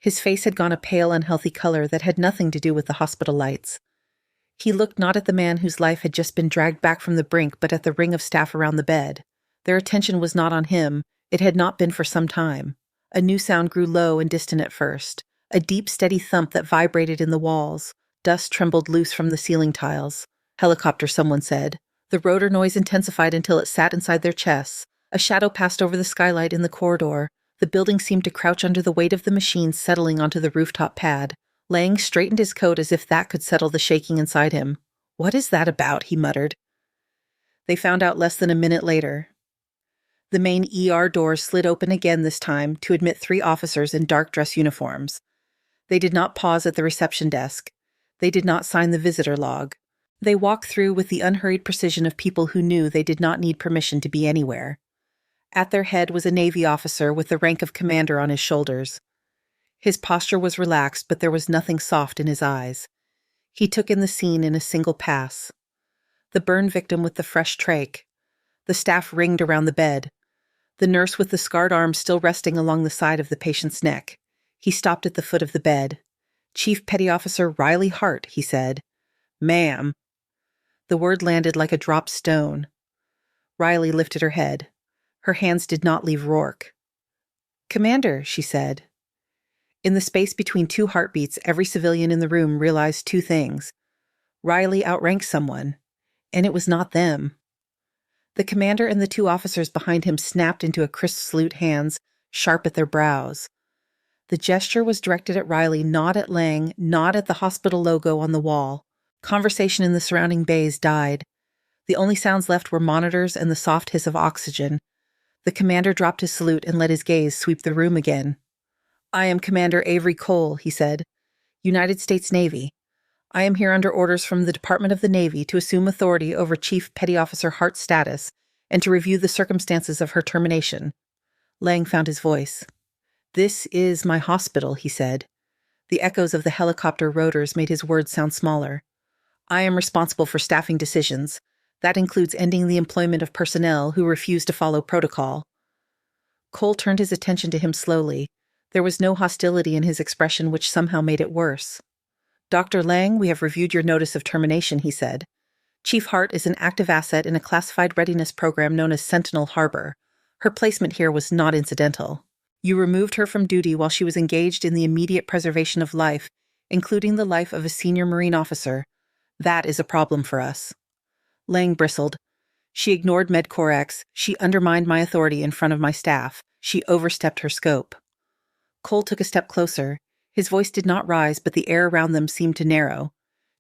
His face had gone a pale, unhealthy color that had nothing to do with the hospital lights. He looked not at the man whose life had just been dragged back from the brink, but at the ring of staff around the bed. Their attention was not on him. It had not been for some time. A new sound grew low and distant at first, a deep, steady thump that vibrated in the walls. Dust trembled loose from the ceiling tiles. "Helicopter," someone said. The rotor noise intensified until it sat inside their chests. A shadow passed over the skylight in the corridor. The building seemed to crouch under the weight of the machine settling onto the rooftop pad. Lang straightened his coat as if that could settle the shaking inside him. "What is that about?" he muttered. They found out less than a minute later. The main ER doors slid open again this time to admit 3 officers in dark dress uniforms. They did not pause at the reception desk. They did not sign the visitor log. They walked through with the unhurried precision of people who knew they did not need permission to be anywhere. At their head was a Navy officer with the rank of commander on his shoulders. His posture was relaxed, but there was nothing soft in his eyes. He took in the scene in a single pass. The burn victim with the fresh trach. The staff ringed around the bed. The nurse with the scarred arm still resting along the side of the patient's neck. He stopped at the foot of the bed. "Chief Petty Officer Riley Hart," he said. "Ma'am." The word landed like a dropped stone. Riley lifted her head. Her hands did not leave Rourke. "Commander," she said. In the space between 2 heartbeats, every civilian in the room realized 2 things. Riley outranked someone, and it was not them. The commander and the 2 officers behind him snapped into a crisp salute, hands sharp at their brows. The gesture was directed at Riley, not at Lang, not at the hospital logo on the wall. Conversation in the surrounding bays died. The only sounds left were monitors and the soft hiss of oxygen. The commander dropped his salute and let his gaze sweep the room again. "I am Commander Avery Cole," he said. "United States Navy. I am here under orders from the Department of the Navy to assume authority over Chief Petty Officer Hart's status and to review the circumstances of her termination." Lang found his voice. "This is my hospital," he said. The echoes of the helicopter rotors made his words sound smaller. "I am responsible for staffing decisions. That includes ending the employment of personnel who refuse to follow protocol." Cole turned his attention to him slowly. There was no hostility in his expression, which somehow made it worse. "Dr. Lang, we have reviewed your notice of termination," he said. "Chief Hart is an active asset in a classified readiness program known as Sentinel Harbor. Her placement here was not incidental. You removed her from duty while she was engaged in the immediate preservation of life, including the life of a senior Marine officer. That is a problem for us." Lang bristled. "She ignored MedCorps. She undermined my authority in front of my staff. She overstepped her scope." Cole took a step closer. His voice did not rise, but the air around them seemed to narrow.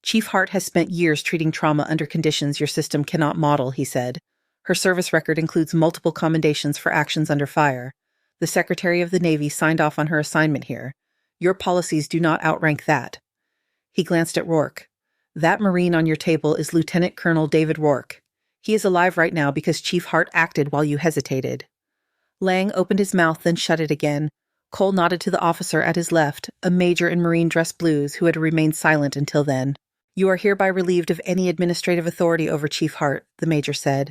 "Chief Hart has spent years treating trauma under conditions your system cannot model," he said. "Her service record includes multiple commendations for actions under fire. The Secretary of the Navy signed off on her assignment here. Your policies do not outrank that." He glanced at Rourke. "That Marine on your table is Lieutenant Colonel David Rourke. He is alive right now because Chief Hart acted while you hesitated." Lang opened his mouth, then shut it again. Cole nodded to the officer at his left, a major in Marine dress blues who had remained silent until then. "You are hereby relieved of any administrative authority over Chief Hart," the major said.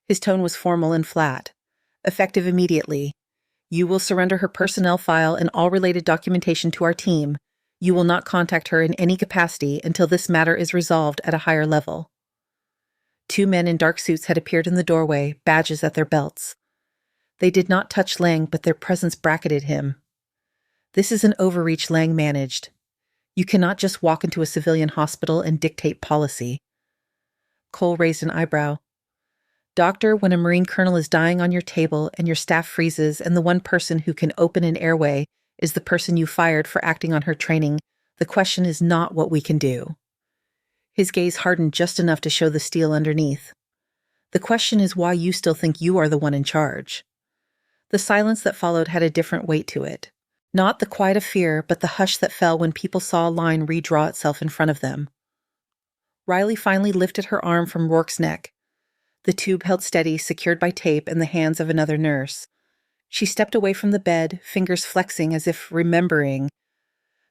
His tone was formal and flat. "Effective immediately. You will surrender her personnel file and all related documentation to our team. You will not contact her in any capacity until this matter is resolved at a higher level." 2 men in dark suits had appeared in the doorway, badges at their belts. They did not touch Lang, but their presence bracketed him. "This is an overreach," Lang managed. "You cannot just walk into a civilian hospital and dictate policy." Cole raised an eyebrow. "Doctor, when a Marine colonel is dying on your table and your staff freezes and the one person who can open an airway is the person you fired for acting on her training, the question is not what we can do." His gaze hardened just enough to show the steel underneath. "The question is why you still think you are the one in charge." The silence that followed had a different weight to it. Not the quiet of fear, but the hush that fell when people saw a line redraw itself in front of them. Riley finally lifted her arm from Rourke's neck, the tube held steady, secured by tape in the hands of another nurse. She stepped away from the bed, fingers flexing as if remembering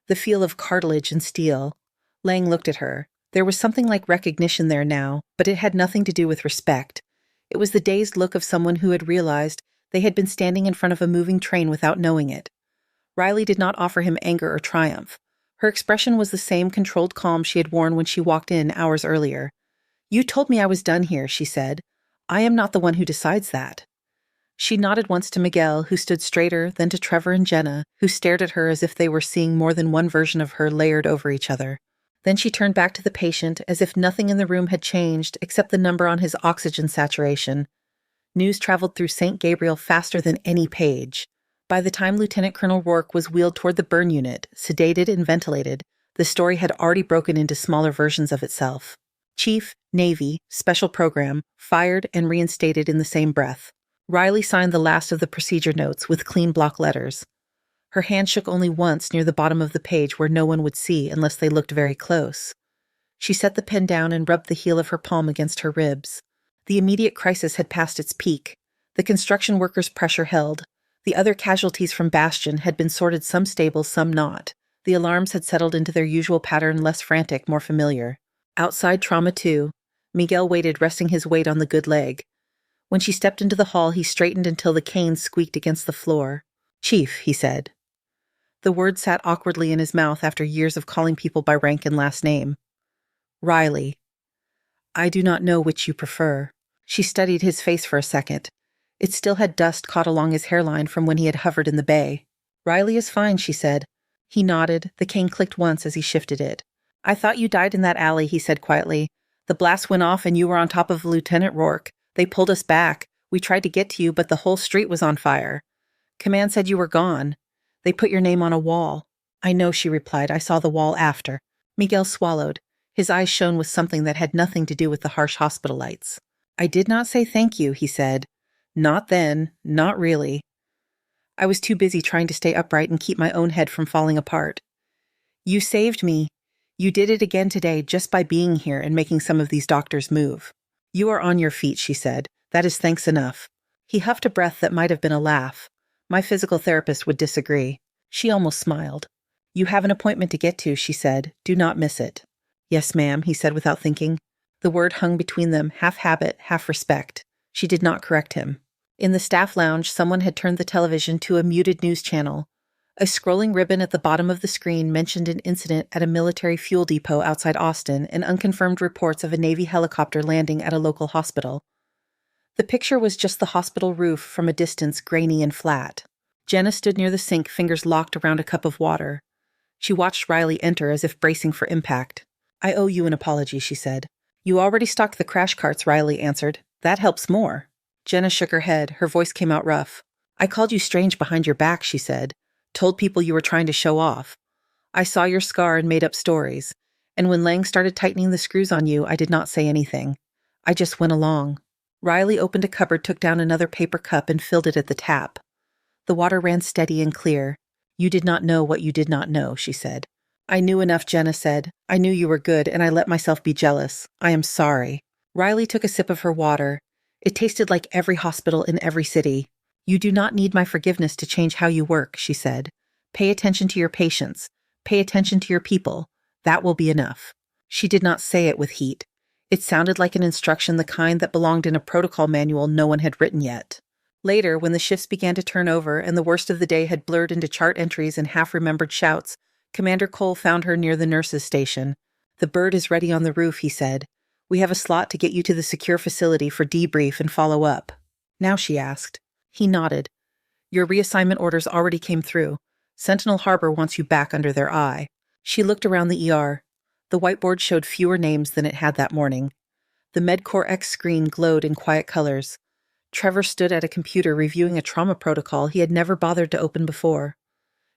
the feel of cartilage and steel. Lang looked at her. There was something like recognition there now, but it had nothing to do with respect. It was the dazed look of someone who had realized they had been standing in front of a moving train without knowing it. Riley did not offer him anger or triumph. Her expression was the same controlled calm she had worn when she walked in hours earlier. "You told me I was done here," she said. "I am not the one who decides that." She nodded once to Miguel, who stood straighter, then to Trevor and Jenna, who stared at her as if they were seeing more than one version of her layered over each other. Then she turned back to the patient, as if nothing in the room had changed except the number on his oxygen saturation. News traveled through St. Gabriel faster than any page. By the time Lieutenant Colonel Rourke was wheeled toward the burn unit, sedated and ventilated, the story had already broken into smaller versions of itself. Chief, Navy, Special Program, fired and reinstated in the same breath. Riley signed the last of the procedure notes with clean block letters. Her hand shook only once near the bottom of the page where no one would see unless they looked very close. She set the pen down and rubbed the heel of her palm against her ribs. The immediate crisis had passed its peak. The construction workers' pressure held. The other casualties from Bastion had been sorted, some stable, some not. The alarms had settled into their usual pattern, less frantic, more familiar. Outside trauma 2, Miguel waited, resting his weight on the good leg. When she stepped into the hall, he straightened until the cane squeaked against the floor. "Chief," he said. The word sat awkwardly in his mouth after years of calling people by rank and last name. "Riley. I do not know which you prefer." She studied his face for a second. It still had dust caught along his hairline from when he had hovered in the bay. "Riley is fine," she said. He nodded. The cane clicked once as he shifted it. "I thought you died in that alley," he said quietly. "The blast went off and you were on top of Lieutenant Rourke. They pulled us back. We tried to get to you, but the whole street was on fire. Command said you were gone. They put your name on a wall." "I know," she replied. "I saw the wall after." Miguel swallowed. His eyes shone with something that had nothing to do with the harsh hospital lights. "I did not say thank you," he said. "Not then. Not really. I was too busy trying to stay upright and keep my own head from falling apart. You saved me. You did it again today just by being here and making some of these doctors move. You are on your feet," she said. "That is thanks enough." He huffed a breath that might have been a laugh. "My physical therapist would disagree." She almost smiled. "You have an appointment to get to," she said. "Do not miss it." "Yes, ma'am," he said without thinking. The word hung between them, half habit, half respect. She did not correct him. In the staff lounge, someone had turned the television to a muted news channel. A scrolling ribbon at the bottom of the screen mentioned an incident at a military fuel depot outside Austin and unconfirmed reports of a Navy helicopter landing at a local hospital. The picture was just the hospital roof from a distance, grainy and flat. Jenna stood near the sink, fingers locked around a cup of water. She watched Riley enter as if bracing for impact. "I owe you an apology," she said. "You already stocked the crash carts," Riley answered. "That helps more." Jenna shook her head. Her voice came out rough. "I called you strange behind your back," she said. "Told people you were trying to show off. I saw your scar and made up stories. And when Lang started tightening the screws on you, I did not say anything. I just went along." Riley opened a cupboard, took down another paper cup, and filled it at the tap. The water ran steady and clear. "You did not know what you did not know," she said. "I knew enough," Jenna said. "I knew you were good, and I let myself be jealous. I am sorry." Riley took a sip of her water. It tasted like every hospital in every city. "You do not need my forgiveness to change how you work," she said. "Pay attention to your patients. Pay attention to your people. That will be enough." She did not say it with heat. It sounded like an instruction, the kind that belonged in a protocol manual no one had written yet. Later, when the shifts began to turn over and the worst of the day had blurred into chart entries and half-remembered shouts, Commander Cole found her near the nurses' station. "The bird is ready on the roof," he said. "We have a slot to get you to the secure facility for debrief and follow up." "Now?" she asked. He nodded. "Your reassignment orders already came through. Sentinel Harbor wants you back under their eye." She looked around the ER. The whiteboard showed fewer names than it had that morning. The MedCore X screen glowed in quiet colors. Trevor stood at a computer reviewing a trauma protocol he had never bothered to open before.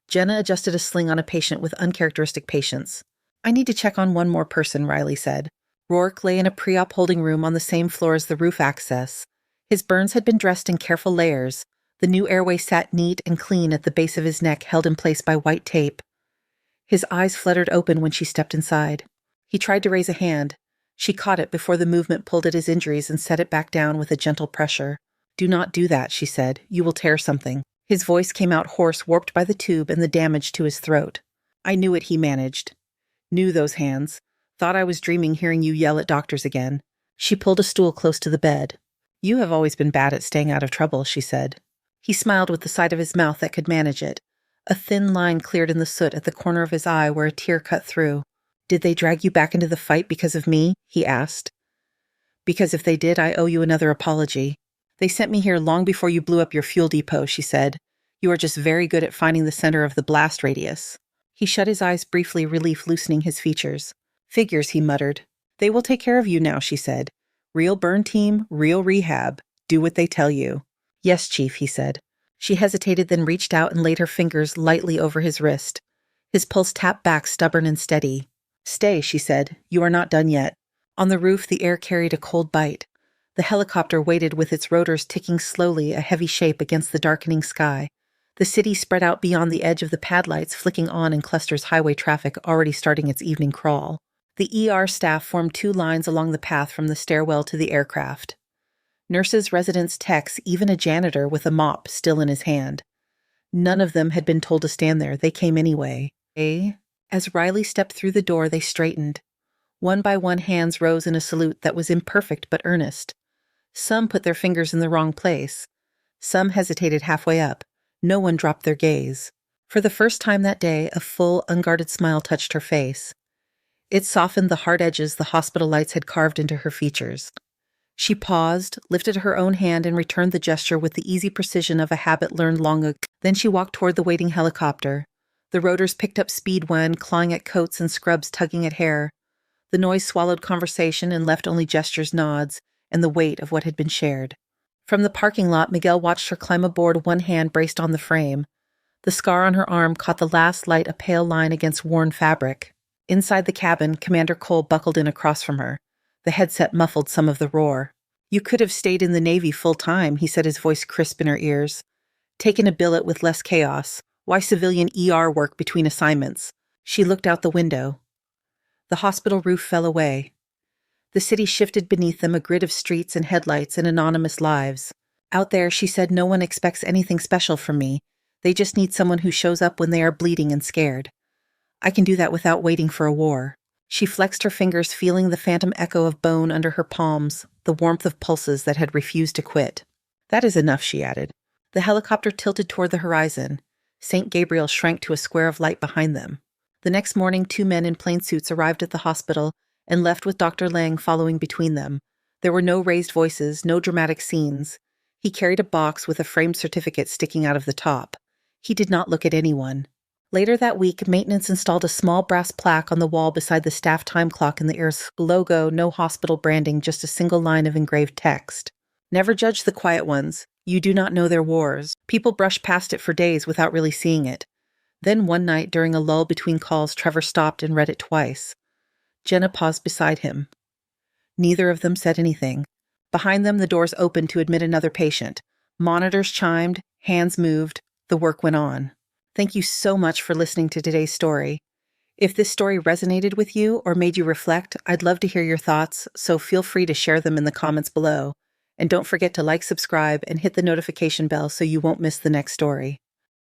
Jenna adjusted a sling on a patient with uncharacteristic patience. "I need to check on one more person," Riley said. Rourke lay in a pre-op holding room on the same floor as the roof access. His burns had been dressed in careful layers, The new airway sat neat and clean at the base of his neck, held in place by white tape. His eyes fluttered open when she stepped inside. He tried to raise a hand. She caught it before the movement pulled at his injuries and set it back down with a gentle pressure. "Do not do that," she said. "You will tear something." His voice came out hoarse, warped by the tube and the damage to his throat. "I knew it," he managed. "Knew those hands. Thought I was dreaming hearing you yell at doctors again." She pulled a stool close to the bed. "You have always been bad at staying out of trouble," she said. He smiled with the side of his mouth that could manage it. A thin line cleared in the soot at the corner of his eye where a tear cut through. "Did they drag you back into the fight because of me?" he asked. "Because if they did, I owe you another apology. They sent me here long before you blew up your fuel depot," she said. "You are just very good at finding the center of the blast radius." He shut his eyes briefly, relief loosening his features. "Figures," he muttered. "They will take care of you now," she said. "Real burn team, real rehab. Do what they tell you." "Yes, Chief," he said. She hesitated, then reached out and laid her fingers lightly over his wrist. His pulse tapped back, stubborn and steady. "Stay," she said. "You are not done yet." On the roof, the air carried a cold bite. The helicopter waited with its rotors ticking slowly, a heavy shape against the darkening sky. The city spread out beyond the edge of the pad lights, flicking on in clusters highway traffic already starting its evening crawl. The ER staff formed two lines along the path from the stairwell to the aircraft. Nurses, residents, techs, even a janitor with a mop still in his hand. None of them had been told to stand there. They came anyway. As Riley stepped through the door, they straightened. One by one, hands rose in a salute that was imperfect but earnest. Some put their fingers in the wrong place. Some hesitated halfway up. No one dropped their gaze. For the first time that day, a full, unguarded smile touched her face. It softened the hard edges the hospital lights had carved into her features. She paused, lifted her own hand, and returned the gesture with the easy precision of a habit learned long ago. Then she walked toward the waiting helicopter. The rotors picked up speed when, clawing at coats and scrubs tugging at hair. The noise swallowed conversation and left only gestures, nods, and the weight of what had been shared. From the parking lot, Miguel watched her climb aboard, one hand braced on the frame. The scar on her arm caught the last light, a pale line against worn fabric. Inside the cabin, Commander Cole buckled in across from her. The headset muffled some of the roar. "You could have stayed in the Navy full time," he said, his voice crisp in her ears. "Taken a billet with less chaos. Why civilian ER work between assignments?" She looked out the window. The hospital roof fell away. The city shifted beneath them, a grid of streets and headlights and anonymous lives. "Out there," she said, "no one expects anything special from me. They just need someone who shows up when they are bleeding and scared. I can do that without waiting for a war." She flexed her fingers, feeling the phantom echo of bone under her palms, the warmth of pulses that had refused to quit. "That is enough," she added. The helicopter tilted toward the horizon. St. Gabriel shrank to a square of light behind them. The next morning, two men in plain suits arrived at the hospital and left with Dr. Lang following between them. There were no raised voices, no dramatic scenes. He carried a box with a framed certificate sticking out of the top. He did not look at anyone. Later that week, maintenance installed a small brass plaque on the wall beside the staff time clock and the air's logo, no hospital branding, just a single line of engraved text. "Never judge the quiet ones. You do not know their wars." People brushed past it for days without really seeing it. Then one night, during a lull between calls, Trevor stopped and read it twice. Jenna paused beside him. Neither of them said anything. Behind them, the doors opened to admit another patient. Monitors chimed, hands moved, the work went on. Thank you so much for listening to today's story. If this story resonated with you or made you reflect, I'd love to hear your thoughts, so feel free to share them in the comments below. And don't forget to like, subscribe, and hit the notification bell so you won't miss the next story.